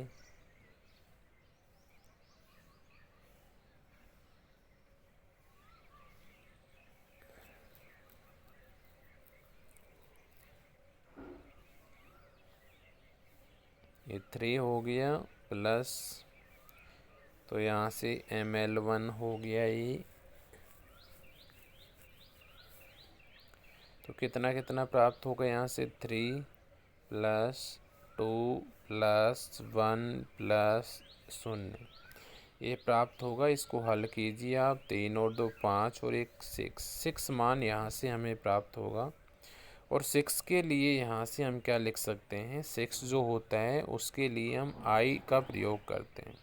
ये 3 हो गया प्लस, तो यहाँ से ml1 हो गया ये। तो कितना कितना प्राप्त होगा यहाँ से, 3 + 2 + 1 + 0 ये प्राप्त होगा। इसको हल कीजिए आप, 3 और 2 5 और 1 6 मान यहाँ से हमें प्राप्त होगा। और 6 के लिए यहाँ से हम क्या लिख सकते हैं, 6 जो होता है उसके लिए हम I का प्रयोग करते हैं।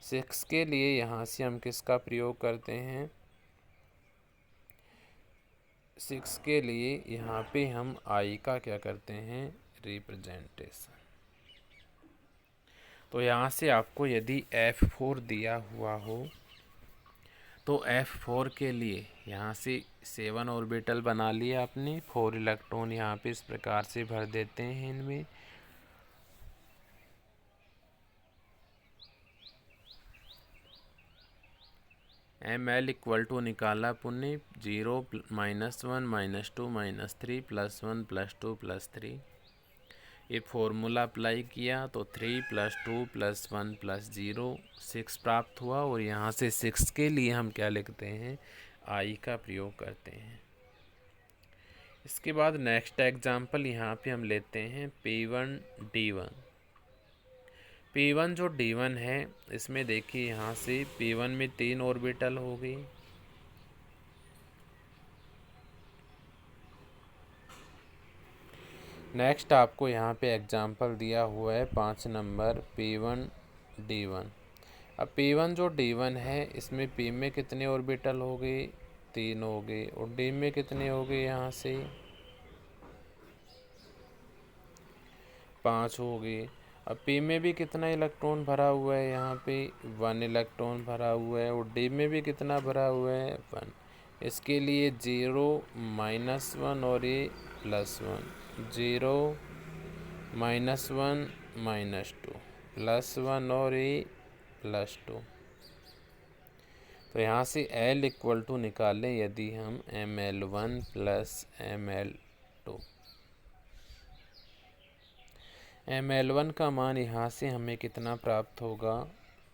6 के लिए यहाँ से हम किसका प्रयोग करते हैं, 6 के लिए यहाँ पे हम I का क्या करते हैं, रिप्रेजेंटेशन। तो यहाँ से आपको यदि F4 दिया हुआ हो तो F4 के लिए यहाँ से 7 ऑर्बिटल बना लिया आपने, 4 इलेक्ट्रॉन यहाँ पे इस प्रकार से भर देते हैं इनमें। ml = निकाला पुण्य 0 -1 -2 -3 +1 +2 +3, ये फॉर्मूला अप्लाई किया तो 3 + 2 + 1 + 0 6 प्राप्त हुआ। और यहाँ से 6 के लिए हम क्या लिखते हैं, I का प्रयोग करते हैं। इसके बाद नेक्स्ट एग्जाम्पल यहाँ पे हम लेते हैं P1 D1। P1 जो D1 है, इसमें देखिए यहाँ से P1 में 3 ऑर्बिटल हो गई। नेक्स्ट आपको यहाँ पे एग्जाम्पल दिया हुआ है 5 नंबर P1 D1। अब P1 जो D1 है, इसमें P में कितने ऑर्बिटल हो गए, 3 हो गए। और D में कितने हो गए, यहाँ से 5 हो गए। अब P में भी कितना इलेक्ट्रॉन भरा हुआ है, यहाँ पे 1 इलेक्ट्रॉन भरा हुआ है। और D में भी कितना भरा हुआ है, 1। इसके लिए 0 -1 और ये +1, 0 -1 -2 +1 और ये +2। तो यहाँ से L = निकालें यदि हम ml1 + ml2। ml1 का मान यहाँ से हमें कितना प्राप्त होगा,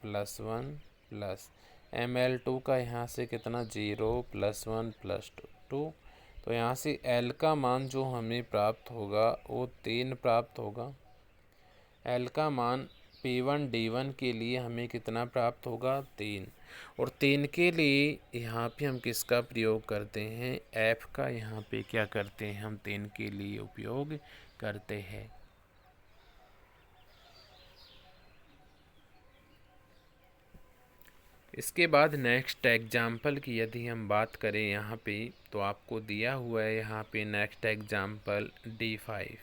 +1 प्लस ml2 का यहाँ से कितना, 0 +1 +2। तो यहाँ से L का मान जो हमें प्राप्त होगा वो 3 प्राप्त होगा। L का मान P1 D1 के लिए हमें कितना प्राप्त होगा, 3। और 3 के लिए यहाँ पे हम किसका प्रयोग करते हैं, F का यहाँ पे क्या करते हैं, हम 3 के लिए उपयोग करते हैं। इसके बाद नेक्स्ट एग्जाम्पल की यदि हम बात करें यहाँ पे, तो आपको दिया हुआ है यहाँ पे नेक्स्ट एग्जाम्पल D5।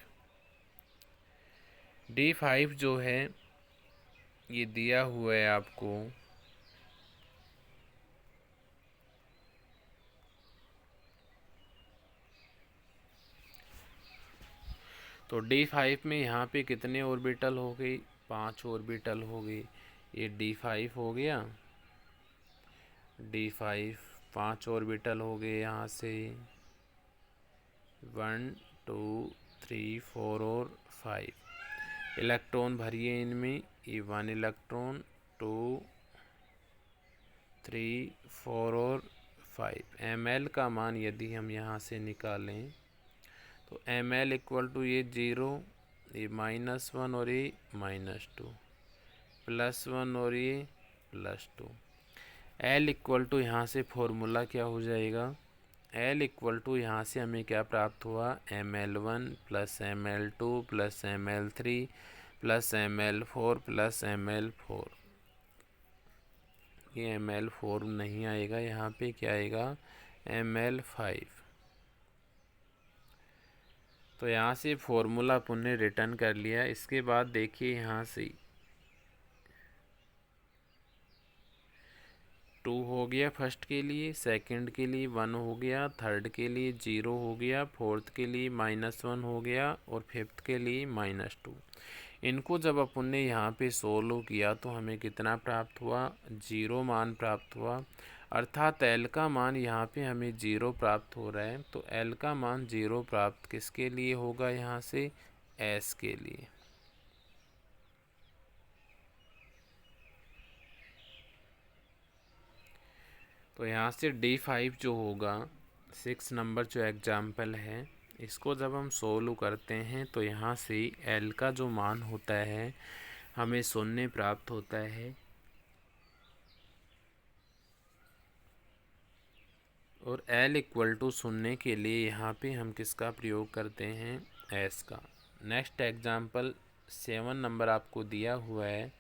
D5 जो है ये दिया हुआ है आपको, तो D5 में यहाँ पे कितने ऑर्बिटल हो गई, 5 ऑर्बिटल हो गई। ये D5 हो गया, D5 5 ऑर्बिटल हो गए यहाँ से, 1 2 3 4 और 5 इलेक्ट्रॉन भरिए इनमें। ये 1 इलेक्ट्रॉन, 2 3 4 और 5। ml का मान यदि हम यहाँ से निकालें तो ml = ये 0 ये -1 और ये -2, +1 और ये +2। L इक्वल टू यहाँ से फॉर्मूला क्या हो जाएगा, L इक्वल टू यहाँ से हमें क्या प्राप्त हुआ, ml1 + ml2 + ml3 + ml4 + ml4। ये ml4 नहीं आएगा, यहाँ पे क्या आएगा, ml5। तो यहाँ से फॉर्मूला अपन ने रिटर्न कर लिया। इसके बाद देखिए यहाँ से 2 हो गया फर्स्ट के लिए, सेकंड के लिए 1 हो गया, थर्ड के लिए 0 हो गया, फोर्थ के लिए -1 हो गया और फिफ्थ के लिए -2। इनको जब अपन ने यहाँ पे सोल्व किया तो हमें कितना प्राप्त हुआ, 0 मान प्राप्त हुआ। अर्थात L का मान यहाँ पे हमें 0 प्राप्त हो रहा है। तो L का मान 0 प्राप्त किसके लिए होगा, यहाँ से S के लिए। तो यहाँ से D5 जो होगा, 6 नंबर जो एग्जाम्पल है, इसको जब हम सोल्व करते हैं तो यहाँ से L का जो मान होता है हमें 0 प्राप्त होता है और L इक्वल टू 0 के लिए यहाँ पे हम किसका प्रयोग करते हैं, S का। नेक्स्ट एग्जाम्पल 7 नंबर आपको दिया हुआ है,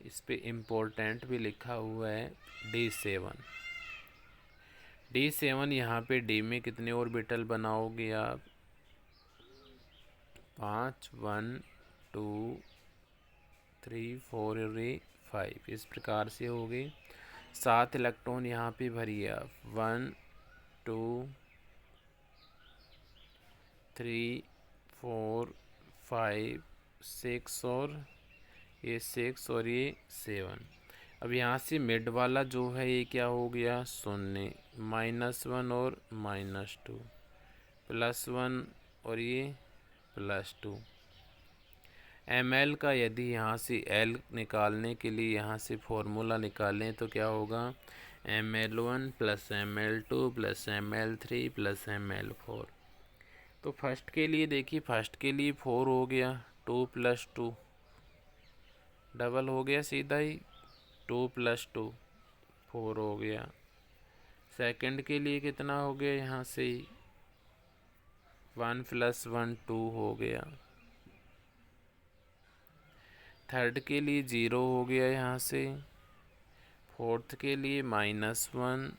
इस पे इम्पोर्टेंट भी लिखा हुआ है D7। D7 यहाँ पे D में कितने ऑर्बिटल बनाओगे आप, 5, 1, 2, 3, 4 और 5, इस प्रकार से हो गए। 7 इलेक्ट्रॉन यहाँ पे भरिए आप, 1, 2, 3, 4, 5, 6 और ये 6 और ये 7। अब यहाँ से मिड वाला जो है ये क्या हो गया, 0, -1 और -2, +1 और ये +2। ml का यदि यहाँ से L निकालने के लिए यहाँ से फॉर्मूला निकालें तो क्या होगा, ml1 + ml2 + ml3 + ml4। तो फर्स्ट के लिए देखिए, फर्स्ट के लिए 4 हो गया, 2 + 2 डबल हो गया सीधा ही, 2 + 2 4 हो गया। सेकंड के लिए कितना हो गया, यहाँ से 1 + 1 2 हो गया। थर्ड के लिए 0 हो गया यहाँ से, फोर्थ के लिए -1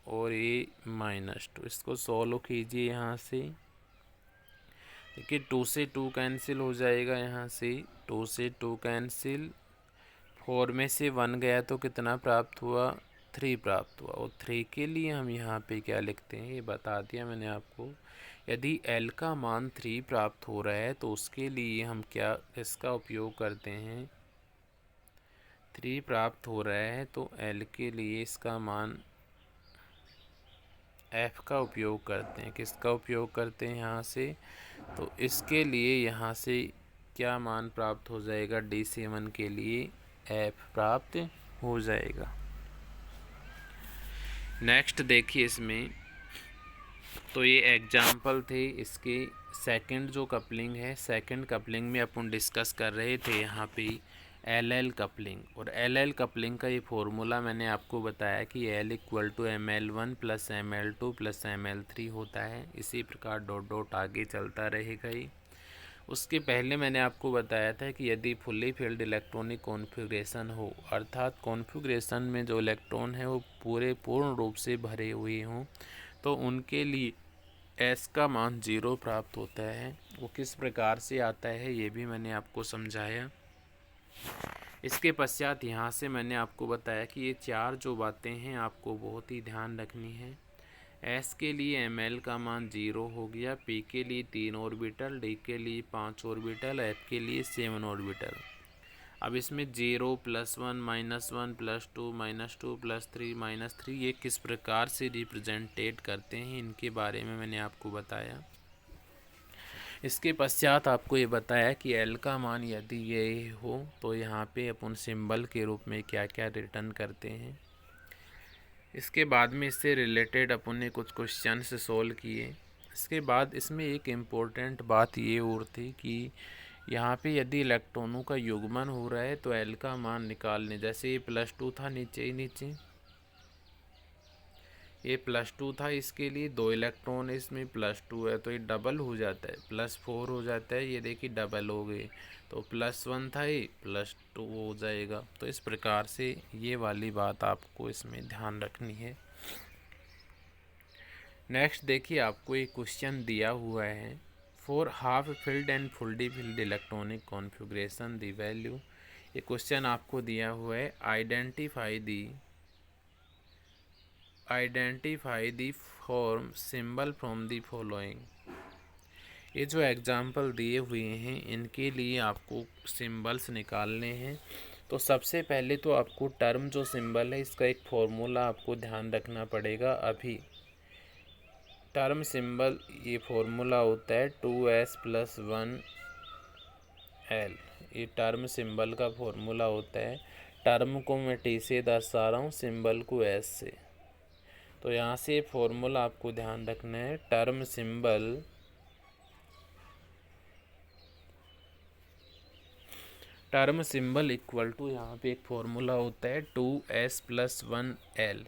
और ये -2। इसको सॉल्व कीजिए यहाँ से, देखिए 2 से 2 कैंसिल हो जाएगा, यहाँ से 2 से 2 कैंसिल, 4 में से 1 गया तो कितना प्राप्त हुआ, 3 प्राप्त हुआ। और 3 के लिए हम यहाँ पे क्या लिखते हैं ये बता दिया मैंने आपको। यदि L का मान 3 प्राप्त हो रहा है तो उसके लिए हम क्या इसका उपयोग करते हैं, 3 प्राप्त हो रहा है तो L के लिए इसका मान F का उपयोग करते हैं। किसका उपयोग करते हैं यहाँ से, तो इसके लिए यहाँ से क्या मान प्राप्त हो जाएगा, D7 के लिए F प्राप्त हो जाएगा। नेक्स्ट देखिए इसमें, तो ये एग्जाम्पल थे इसके। सेकंड जो कपलिंग है, सेकंड कपलिंग में अपन डिस्कस कर रहे थे यहाँ पे LL कपलिंग। और LL कपलिंग का ये फॉर्मूला मैंने आपको बताया कि L equal to ml1 + ml2 + ml3 होता है। इसी प्रकार डॉट डॉट आगे चलता रहेगा ही। उसके पहले मैंने आपको बताया था कि यदि फुल्ली फिल्ड इलेक्ट्रॉनिक कॉन्फ़िगरेशन हो, अर्थात कॉन्फ़िगरेशन में जो इलेक्ट्रॉन है वो पूर्ण रूप से भरे हुए हों, तो उनके लिए S का मान 0 प्राप्त होता है। वो किस प्रकार से आता है ये भी मैंने आपको समझाया। इसके पश्चात यहाँ से मैंने आपको बताया कि ये 4 जो बातें हैं आपको बहुत ही ध्यान रखनी है। S के लिए ml का मान 0 हो गया, P के लिए 3 ऑर्बिटल, D के लिए 5 ऑर्बिटल, F के लिए 7 ऑर्बिटल। अब इसमें 0 +1 -1 +2 -2 +3 -3 ये किस प्रकार से रिप्रेजेंटेट करते हैं इनके बारे में मैंने आपको बताया। इसके पश्चात आपको ये बताया कि L का मान यदि ये हो तो यहाँ पे अपन सिंबल के रूप में क्या क्या रिटर्न करते हैं। इसके बाद में इससे रिलेटेड अपन ने कुछ क्वेश्चन सोल्व किए। इसके बाद इसमें एक इम्पोर्टेंट बात ये और थी कि यहाँ पे यदि इलेक्ट्रॉनों का युग्मन हो रहा है तो एल का मान निकालने, जैसे ये +2 था, नीचे ही नीचे ये +2 था, इसके लिए 2 इलेक्ट्रॉन है, इसमें +2 है तो ये डबल हो जाता है, +4 हो जाता है, ये देखिए डबल हो गए, तो +1 था ये +2 हो जाएगा। तो इस प्रकार से ये वाली बात आपको इसमें ध्यान रखनी है। नेक्स्ट देखिए, आपको एक क्वेश्चन दिया हुआ है, for half filled and fully filled electronic configuration the value. ये क्वेश्चन आपको दिया हुआ है, identify the form symbol from the following. ये जो एग्जाम्पल दिए हुए हैं इनके लिए आपको सिंबल्स निकालने हैं। तो सबसे पहले तो आपको टर्म जो सिंबल है इसका एक फॉर्मूला आपको ध्यान रखना पड़ेगा। अभी टर्म सिंबल ये फॉर्मूला होता है 2s + 1l। ये टर्म सिंबल का फॉर्मूला होता है। टर्म को मैं t से दर्शा रहा हूँ, सिंबल को s से। तो यहाँ से फॉर्मूला आपको ध्यान रखना है, टर्म सिंबल इक्वल टू, यहाँ पे एक फॉर्मूला होता है 2s + 1l।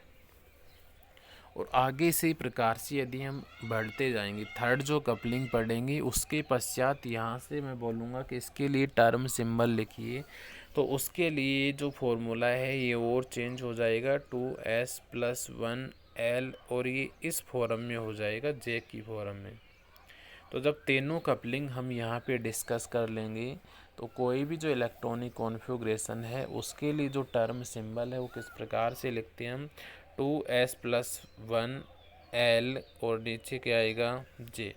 और आगे इसी प्रकार से यदि हम बढ़ते जाएंगे, थर्ड जो कपलिंग पढ़ेंगे उसके पश्चात यहाँ से मैं बोलूँगा कि इसके लिए टर्म सिंबल लिखिए। तो उसके लिए जो फॉर्मूला है ये और चेंज हो जाएगा, 2s + 1l, और ये इस फॉर्म में हो जाएगा, जे की फॉर्म में। तो जब तीनों कपलिंग हम यहाँ पे डिस्कस कर लेंगे तो कोई भी जो इलेक्ट्रॉनिक कॉन्फ़िगरेशन है उसके लिए जो टर्म सिंबल है वो किस प्रकार से लिखते हैं हम, 2s + 1l और नीचे क्या आएगा, जे।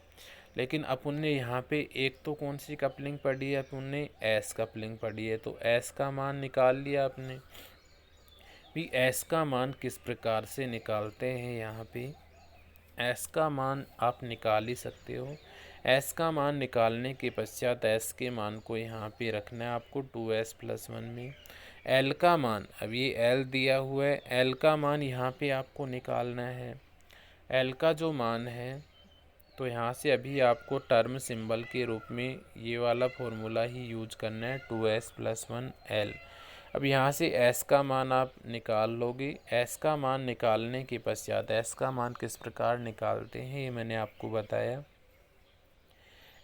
लेकिन अपन ने यहाँ पे एक तो कौन सी कपलिंग पढ़ी है, अपन ने एस कपलिंग पढ़ी है, तो एस का मान निकाल लिया आपने। भी एस का मान किस प्रकार से निकालते हैं, यहाँ पे एस का मान आप निकाल ही सकते हो। एस का मान निकालने के पश्चात एस के मान को यहाँ पे रखना है आपको 2s + 1 में। एल का मान, अब ये एल दिया हुआ है, एल का मान यहाँ पे आपको निकालना है। एल का जो मान है तो यहाँ से अभी आपको टर्म सिंबल के रूप में ये वाला फॉर्मूला ही यूज करना है, 2s + 1l। अब यहाँ से s का मान आप निकाल लोगे। s का मान निकालने के पश्चात s का मान किस प्रकार निकालते हैं ये मैंने आपको बताया।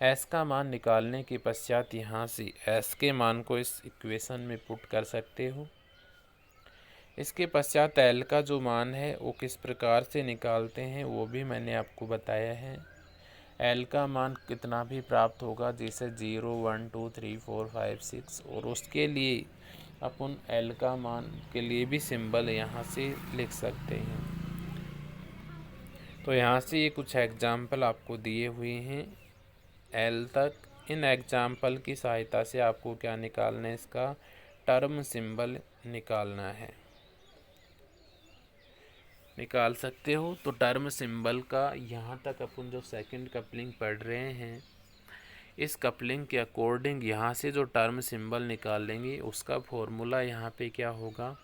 s का मान निकालने के पश्चात यहाँ से s के मान को इस इक्वेशन में पुट कर सकते हो। इसके पश्चात l का जो मान है वो किस प्रकार से निकालते हैं वो भी मैंने आपको बताया है। l का मान कितना भी प्राप्त होगा, जैसे 0, 1, 2, 3, 4, 5, 6, और उसके लिए अपन l का मान के लिए भी सिंबल यहाँ से लिख सकते हैं। तो यहाँ से ये कुछ एग्जाम्पल आपको दिए हुए हैं l तक। इन एग्जाम्पल की सहायता से आपको क्या निकालना है, इसका टर्म सिंबल निकालना है, निकाल सकते हो। तो टर्म सिंबल का यहाँ तक अपन जो सेकंड कपलिंग पढ़ रहे हैं, इस कपलिंग के अकॉर्डिंग यहाँ से जो टर्म सिंबल निकाल लेंगे उसका फॉर्मूला यहाँ पे क्या होगा,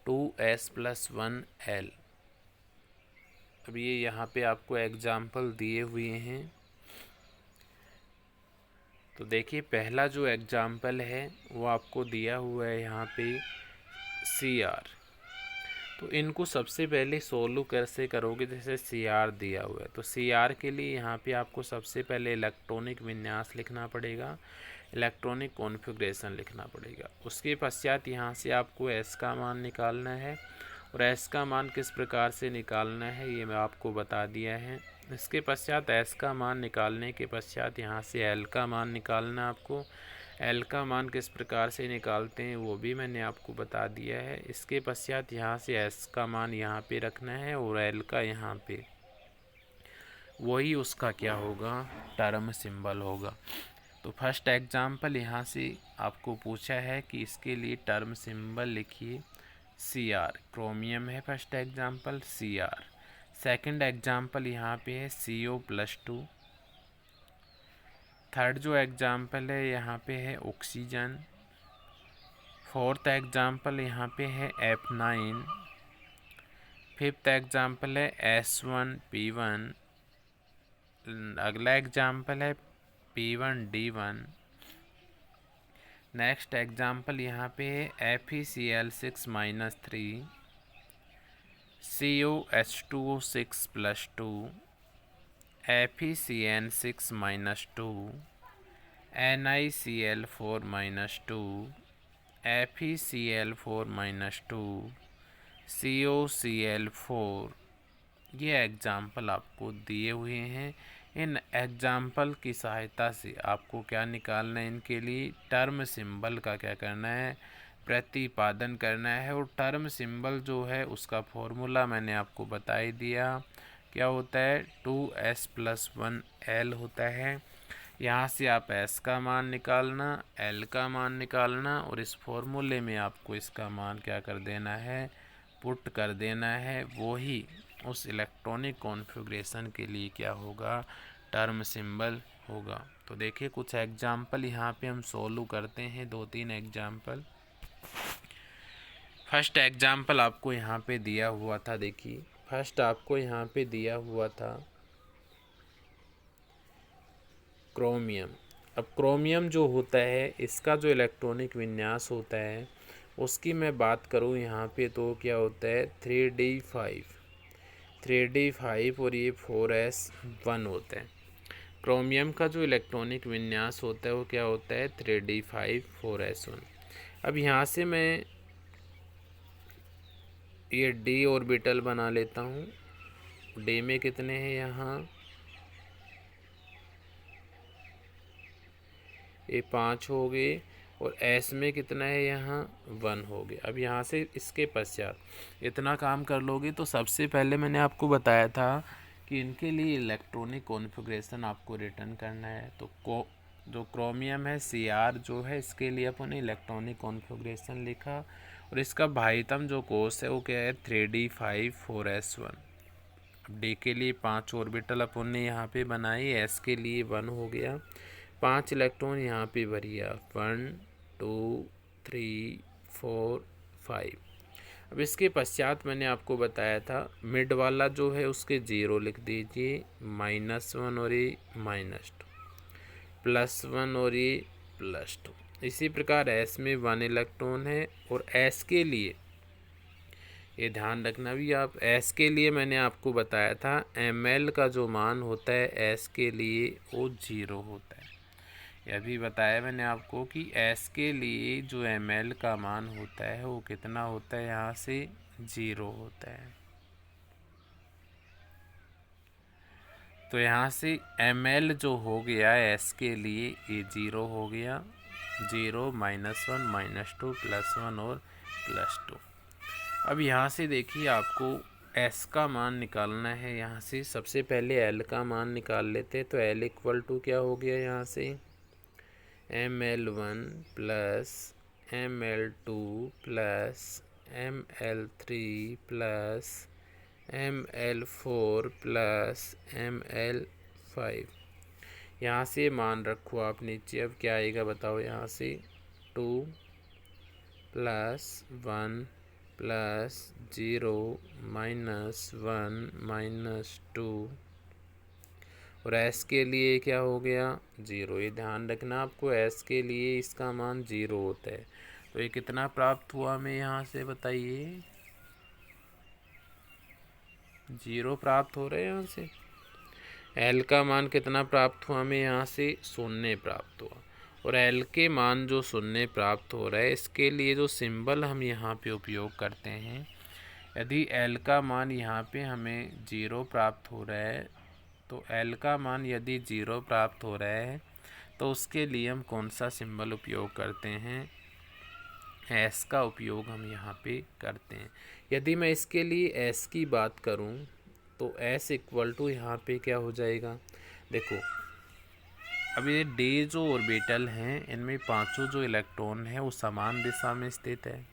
2s + 1l। अब ये यहाँ पे आपको एग्जाम्पल दिए हुए हैं। तो देखिए पहला जो एग्जाम्पल है वो आपको दिया हुआ है यहाँ पे Cr। तो इनको सबसे पहले सोल्व कैसे करोगे, जैसे Cr दिया हुआ है तो Cr के लिए यहाँ पे आपको सबसे पहले इलेक्ट्रॉनिक विन्यास लिखना पड़ेगा, इलेक्ट्रॉनिक कॉन्फ़िगरेशन लिखना पड़ेगा। उसके पश्चात यहाँ से आपको s का मान निकालना है, और s का मान किस प्रकार से निकालना है ये मैं आपको बता दिया है। इसके पश्चात s का मान निकालने के पश्चात यहाँ से l का मान निकालना आपको। l का मान किस प्रकार से निकालते हैं वो भी मैंने आपको बता दिया है। इसके पश्चात यहाँ से s का मान यहाँ पे रखना है और l का यहाँ पे, वही उसका क्या होगा, टर्म सिंबल होगा। तो फर्स्ट एग्जाम्पल यहाँ से आपको पूछा है कि इसके लिए टर्म सिंबल लिखिए Cr, क्रोमियम है first example Cr। Second example यहाँ पे है CO+2। थर्ड जो एग्जाम्पल है यहाँ पे है ऑक्सीजन। फोर्थ एग्जाम्पल यहाँ पे है F9। फिफ्थ एग्जाम्पल है S1P1। अगला एग्जाम्पल है P1D1। नेक्स्ट एग्जाम्पल यहाँ पे है FeCl6-3 COH2O6+2 FeCN6-2 NiCl4-2 FeCl4-2 COCl4। ये एग्जाम्पल आपको दिए हुए हैं। इन एग्जाम्पल की सहायता से आपको क्या निकालना है, इनके लिए टर्म सिंबल का क्या करना है, प्रतिपादन करना है। और टर्म सिंबल जो है उसका फॉर्मूला मैंने आपको बता ही दिया, क्या होता है 2s+1l होता है। यहाँ से आप s का मान निकालना, l का मान निकालना और इस फॉर्मूले में आपको इसका मान क्या कर देना है, पुट कर देना है। वही उस इलेक्ट्रॉनिक कॉन्फ़िगरेशन के लिए क्या होगा, टर्म सिंबल होगा। तो देखिए कुछ एग्जाम्पल यहाँ पे हम सोल्व करते हैं, 2-3 एग्जाम्पल। फर्स्ट एग्जाम्पल आपको यहाँ पे दिया हुआ था, देखिए फर्स्ट आपको यहाँ पे दिया हुआ था क्रोमियम। अब क्रोमियम जो होता है इसका जो इलेक्ट्रॉनिक विन्यास होता है उसकी मैं बात करूँ यहाँ पे तो क्या होता है 3d5 और ये 4s1 होता है। क्रोमियम का जो इलेक्ट्रॉनिक विन्यास होता है वो क्या होता है 3d5 4s1। अब यहाँ से मैं ये d ऑर्बिटल बना लेता हूँ। d में कितने हैं यहाँ, ये 5 हो गए और s में कितना है यहाँ 1 हो गया। अब यहाँ से इसके पश्चात इतना काम कर लोगे तो सबसे पहले मैंने आपको बताया था कि इनके लिए इलेक्ट्रॉनिक कॉन्फ़िगरेशन आपको रिटर्न करना है। तो जो क्रोमियम है Cr जो है इसके लिए अपन ने इलेक्ट्रॉनिक कॉन्फ़िगरेशन लिखा और इसका भाईतम जो कोष है वो क्या है 3d5 4s1। अब d के लिए 5 ऑर्बिटल अपन ने यहाँ पे बनाई, s के लिए 1 हो गया, 5 इलेक्ट्रॉन यहाँ पे भरिया 1 2 3 4 5। अब इसके पश्चात मैंने आपको बताया था मिड वाला जो है उसके 0 लिख दीजिए, -1 और ये -2, +1 और ये +2। इसी प्रकार s में 1 इलेक्ट्रॉन है और s के लिए ये ध्यान रखना भी आप, s के लिए मैंने आपको बताया था ml का जो मान होता है s के लिए वो 0 होता है। यह भी बताया मैंने आपको कि s के लिए जो ml का मान होता है वो कितना होता है, यहाँ से 0 होता है। तो यहाँ से ml जो हो गया s के लिए ये 0 हो गया, 0 -1 -2 +1 और +2। अब यहाँ से देखिए आपको s का मान निकालना है। यहाँ से सबसे पहले l का मान निकाल लेते हैं। तो l = क्या हो गया, यहाँ से ml1 + ml2 + ml3 + ml4 + ml5। यहाँ से मान रखो आप नीचे। अब क्या आएगा बताओ, यहाँ से 2 + 1 + 0 -1 -2 और s के लिए क्या हो गया 0। ये ध्यान रखना आपको, s के लिए इसका मान 0 होता है। तो ये कितना प्राप्त हुआ हमें यहाँ से बताइए, 0 प्राप्त हो रहा है। यहाँ से l का मान कितना प्राप्त हुआ हमें, यहाँ से 0 प्राप्त हुआ। और l के मान जो 0 प्राप्त हो रहा है इसके लिए जो सिंबल हम यहाँ पे उपयोग करते हैं, यदि l का मान यहाँ पे हमें 0 प्राप्त हो रहा है तो l का मान यदि 0 प्राप्त हो रहा है तो उसके लिए हम कौन सा सिंबल उपयोग करते हैं, s का उपयोग हम यहाँ पे करते हैं। यदि मैं इसके लिए s की बात करूँ तो s = यहाँ पे क्या हो जाएगा, देखो अब ये d जो ऑर्बिटल हैं इनमें पांचों जो इलेक्ट्रॉन है वो समान दिशा में स्थित है,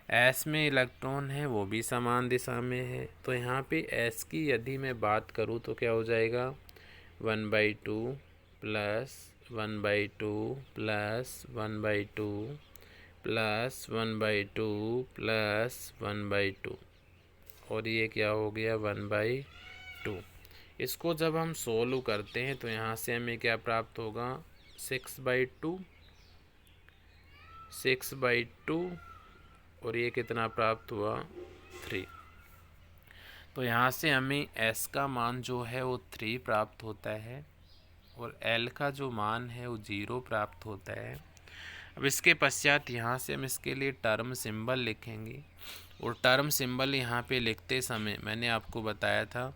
s में इलेक्ट्रॉन है वो भी समान दिशा में है। तो यहाँ पे s की यदि मैं बात करूँ तो क्या हो जाएगा 1/2 + 1/2 + 1/2 + 1/2 + 1/2 और ये क्या हो गया 1/2। इसको जब हम सोल्व करते हैं तो यहाँ से हमें क्या प्राप्त होगा, 6/2 और ये कितना प्राप्त हुआ, 3। तो यहाँ से हमें s का मान जो है वो 3 प्राप्त होता है और l का जो मान है वो 0 प्राप्त होता है। अब इसके पश्चात यहाँ से हम इसके लिए टर्म सिंबल लिखेंगे और टर्म सिंबल यहाँ पे लिखते समय मैंने आपको बताया था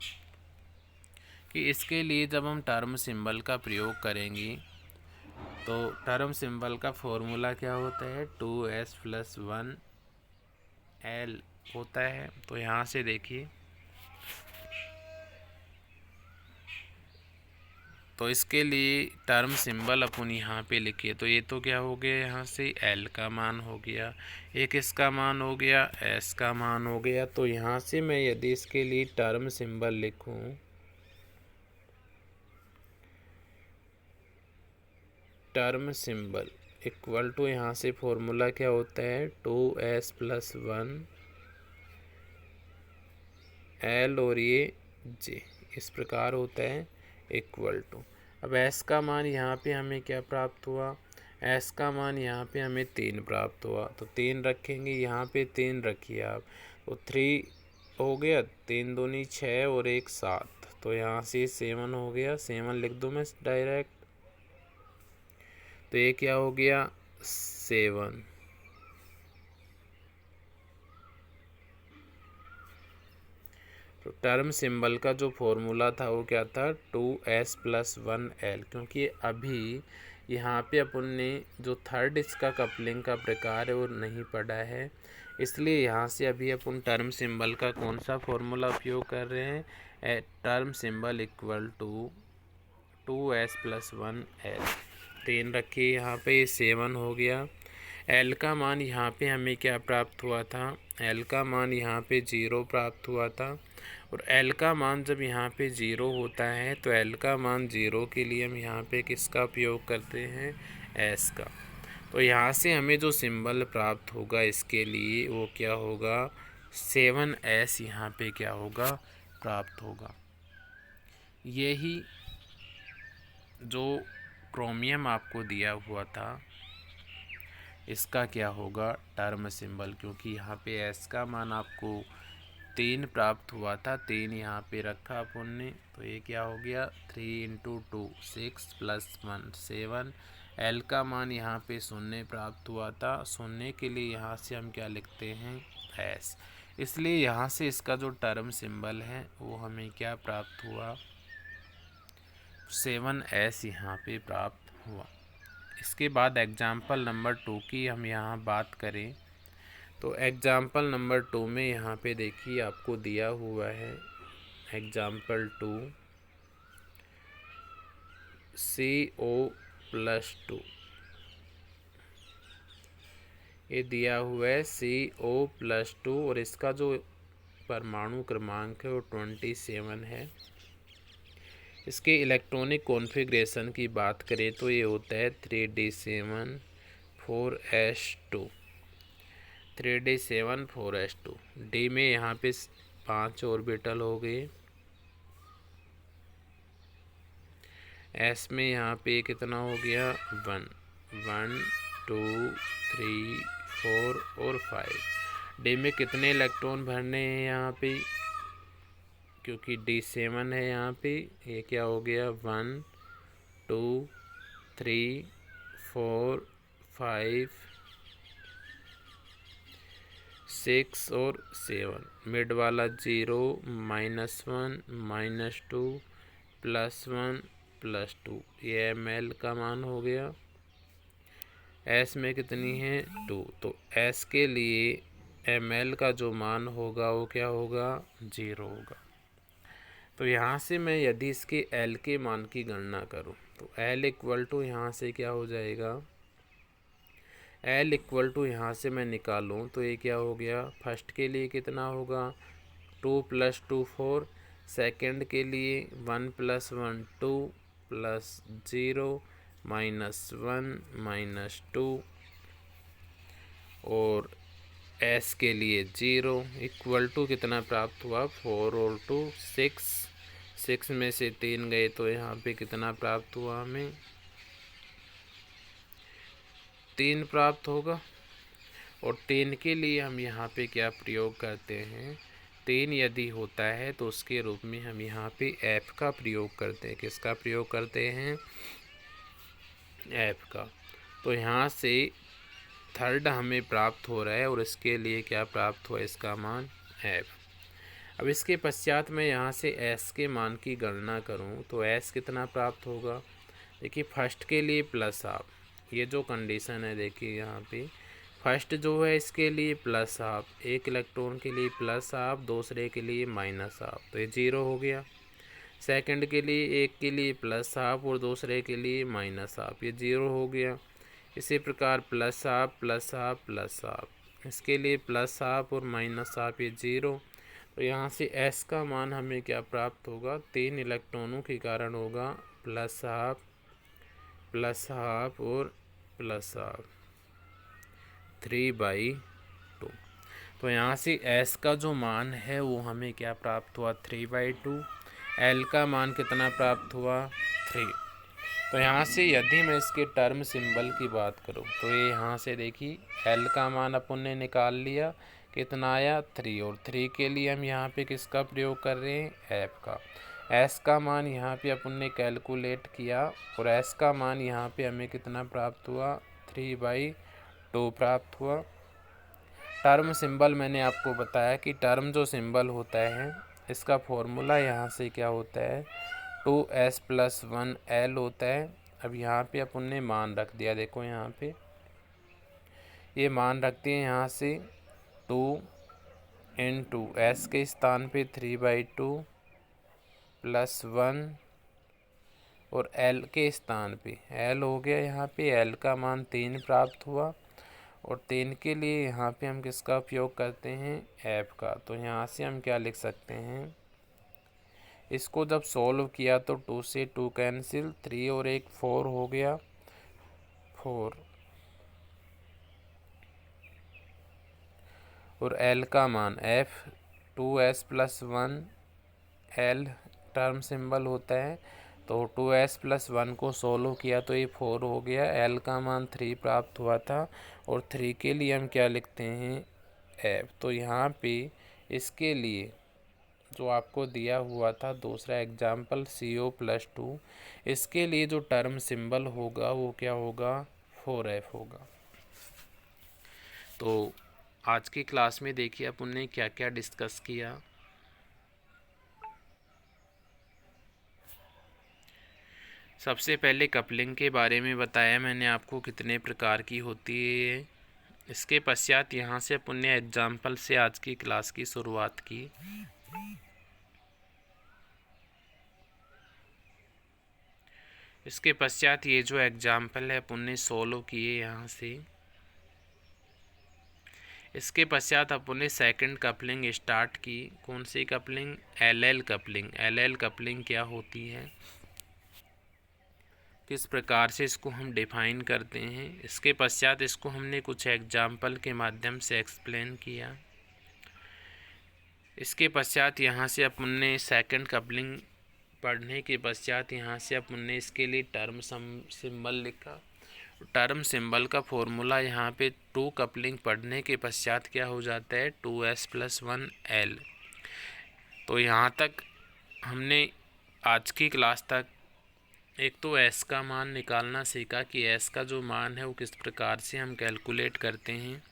कि इसके लिए जब हम टर्म सिंबल का प्रयोग करेंगे तो टर्म सिंबल का फॉर्मूला क्या होता है, 2s + 1l होता है। तो यहाँ से देखिए, तो इसके लिए टर्म सिंबल अपन यहाँ पे लिखिए। तो ये तो क्या हो गया, यहाँ से l का मान हो गया, एक इसका मान हो गया, s का मान हो गया। तो यहाँ से मैं यदि इसके लिए टर्म सिंबल लिखूँ, टर्म सिंबल इक्वल टू यहाँ से फॉर्मूला क्या होता है, 2s + 1l और ये j इस प्रकार होता है इक्वल टू। अब s का मान यहाँ पे हमें क्या प्राप्त हुआ, s का मान यहाँ पे हमें 3 प्राप्त हुआ। तो 3 रखेंगे, यहाँ पे 3 रखिए आप, तो 3 हो गया, 3 दूनी 6 और 1 7। तो यहाँ से 7 हो गया, 7 लिख दूँ मैं डायरेक्ट। तो ये क्या हो गया, 7। तो टर्म सिंबल का जो फॉर्मूला था वो क्या था, 2s + 1l। क्योंकि अभी यहाँ पे अपन ने जो थर्ड इसका कपलिंग का प्रकार है वो नहीं पढ़ा है, इसलिए यहाँ से अभी अपन टर्म सिंबल का कौन सा फॉर्मूला उपयोग कर रहे हैं, term symbol equal to 2s + 1l। 3 रखिए, यहाँ पे 7 हो गया। l का मान यहाँ पे हमें क्या प्राप्त हुआ था, l का मान यहाँ पे 0 प्राप्त हुआ था। और l का मान जब यहाँ पे 0 होता है तो l का मान 0 के लिए हम यहाँ पे किसका उपयोग करते हैं, s का। तो यहाँ से हमें जो सिंबल प्राप्त होगा इसके लिए वो क्या होगा, 7s यहाँ पे क्या होगा, प्राप्त होगा। यही जो क्रोमियम आपको दिया हुआ था इसका क्या होगा, टर्म सिंबल। क्योंकि यहाँ पे s का मान आपको 3 प्राप्त हुआ था, 3 यहाँ पे रखा अपन ने, तो ये क्या हो गया, 3 × 2 6 + 1 7। l का मान यहाँ पे 0 प्राप्त हुआ था, 0 के लिए यहाँ से हम क्या लिखते हैं, s। इसलिए यहाँ से इसका जो टर्म सिंबल है वो हमें क्या प्राप्त हुआ, 7s यहाँ पे प्राप्त हुआ। इसके बाद एग्जाम्पल नंबर 2 की हम यहाँ बात करें तो एग्जाम्पल नंबर 2 में यहाँ पे देखिए आपको दिया हुआ है एग्जाम्पल 2 CO+2, ये दिया हुआ है CO+2 और इसका जो परमाणु क्रमांक है वो 27 है। इसके इलेक्ट्रॉनिक कॉन्फ़िगरेशन की बात करें तो ये होता है 3d7 4s2, 3d7 4s2। D में यहाँ पे 5 ऑर्बिटल हो गए, एस में यहाँ पे कितना हो गया, 1 1 2 3 4 और 5। डी में कितने इलेक्ट्रॉन भरने हैं यहाँ पे, क्योंकि D7 है यहाँ पे, ये क्या हो गया, 1 2 3 4 5 6 और 7। मिड वाला 0 -1 -2 +1 +2, ये ml का मान हो गया। s में कितनी है, 2। तो s के लिए ml का जो मान होगा वो क्या होगा, 0 होगा। तो यहाँ से मैं यदि इसके l के मान की गणना करूँ तो l इक्वल टू यहाँ से क्या हो जाएगा, l इक्वल टू यहाँ से मैं निकालूँ तो ये क्या हो गया, फर्स्ट के लिए कितना होगा, 2 + 2 4, सेकंड के लिए 1 + 1 2 + 0 -1 -2 और s के लिए 0 इक्वल टू कितना प्राप्त हुआ, 4 और 2 6 6 में से 3 गए तो यहाँ पे कितना प्राप्त हुआ, हमें 3 प्राप्त होगा। और 3 के लिए हम यहाँ पे क्या प्रयोग करते हैं, 3 यदि होता है तो उसके रूप में हम यहाँ पे f का प्रयोग करते हैं। किसका प्रयोग करते हैं, f का। तो यहाँ से थर्ड हमें प्राप्त हो रहा है और इसके लिए क्या प्राप्त हुआ, इसका मान f। अब इसके पश्चात मैं यहाँ से s के मान की गणना करूँ तो s कितना प्राप्त होगा। देखिए फर्स्ट के लिए प्लस हाफ, ये जो कंडीशन है देखिए यहाँ पे फर्स्ट जो है इसके लिए प्लस हाफ, एक इलेक्ट्रॉन के लिए प्लस हाफ, दूसरे के लिए माइनस हाफ, तो ये 0 हो गया। सेकंड के लिए एक के लिए प्लस हाफ और दूसरे के लिए माइनस हाफ, ये 0 हो गया। इसी प्रकार plus half plus half plus half, इसके लिए प्लस हाफ और माइनस हाफ, ये 0। तो यहाँ से s का मान हमें क्या प्राप्त होगा, 3 इलेक्ट्रॉनों के कारण होगा प्लस हाफ और प्लस हाफ, 3/2। तो यहाँ से s का जो मान है वो हमें क्या प्राप्त हुआ, 3/2। l का मान कितना प्राप्त हुआ, 3। तो यहाँ से यदि मैं इसके टर्म सिंबल की बात करूँ तो ये यहाँ से देखिए l का मान अपन ने निकाल लिया, कितना आया 3, और 3 के लिए हम यहाँ पे किसका प्रयोग कर रहे हैं, f का। s का मान यहाँ पे अपन ने कैलकुलेट किया और s का मान यहाँ पे हमें कितना प्राप्त हुआ, 3/2 प्राप्त हुआ। टर्म सिंबल मैंने आपको बताया कि टर्म जो सिंबल होता है इसका फॉर्मूला यहाँ से क्या होता है, 2s + 1l होता है। अब यहाँ पे अपन ने मान रख दिया, देखो यहाँ पे ये मान रखते हैं यहाँ से 2 × s के स्थान पे 3/2 + 1 और l के स्थान पे l हो गया। यहाँ पे l का मान 3 प्राप्त हुआ और 3 के लिए यहाँ पे हम किसका उपयोग करते हैं, f का। तो यहाँ से हम क्या लिख सकते हैं, इसको जब सॉल्व किया तो 2 से 2 कैंसिल, 3 और 1 4 हो गया, 4 और l का मान f 2s + 1l term symbol होता है। तो 2s + 1 को सॉल्व किया तो ये 4 हो गया, l का मान 3 प्राप्त हुआ था और 3 के लिए हम क्या लिखते हैं, f। तो यहाँ पे इसके लिए जो आपको दिया हुआ था दूसरा एग्जाम्पल CO+2, इसके लिए जो टर्म सिंबल होगा वो क्या होगा, 4f होगा। तो आज की क्लास में देखिए अपन ने क्या क्या डिस्कस किया। सबसे पहले कपलिंग के बारे में बताया मैंने आपको कितने प्रकार की होती है। इसके पश्चात यहाँ से अपन ने एग्जाम्पल से आज की क्लास की शुरुआत की। इसके पश्चात ये जो एग्जाम्पल है अपन ने सोल्व किए यहाँ से। इसके पश्चात अपन ने सेकंड कपलिंग स्टार्ट की। कौन सी coupling, L coupling. L coupling क्या होती है, किस प्रकार से इसको हम डिफाइन करते हैं। इसके पश्चात इसको हमने कुछ एग्जाम्पल के माध्यम से एक्सप्लेन किया। इसके पश्चात यहाँ से अपन ने सेकंड कपलिंग पढ़ने के पश्चात यहाँ से अपन ने इसके लिए टर्म सिंबल लिखा। टर्म सिंबल का फॉर्मूला यहाँ पे 2 कपलिंग पढ़ने के पश्चात क्या हो जाता है, 2s + 1l। तो यहाँ तक हमने आज की क्लास तक एक तो s का मान निकालना सीखा कि s का जो मान है वो किस प्रकार से हम कैलकुलेट करते हैं।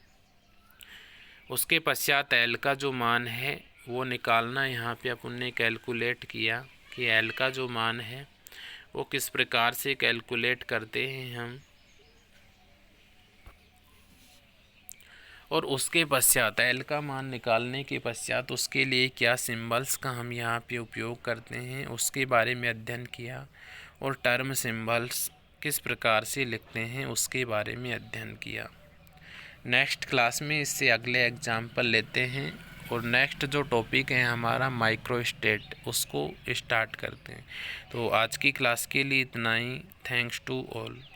उसके पश्चात l का जो मान है वो निकालना यहाँ पे अपन ने कैलकुलेट किया कि l का जो मान है वो किस प्रकार से कैलकुलेट करते हैं हम। और उसके पश्चात l का मान निकालने के पश्चात उसके लिए क्या सिंबल्स का हम यहाँ पे उपयोग करते हैं उसके बारे में अध्ययन किया। और टर्म सिंबल्स किस प्रकार से लिखते हैं उसके बारे में अध्ययन किया। नेक्स्ट क्लास में इससे अगले एग्जाम्पल लेते हैं और नेक्स्ट जो टॉपिक है हमारा माइक्रोस्टेट, उसको स्टार्ट करते हैं। तो आज की क्लास के लिए इतना ही। Thanks to all.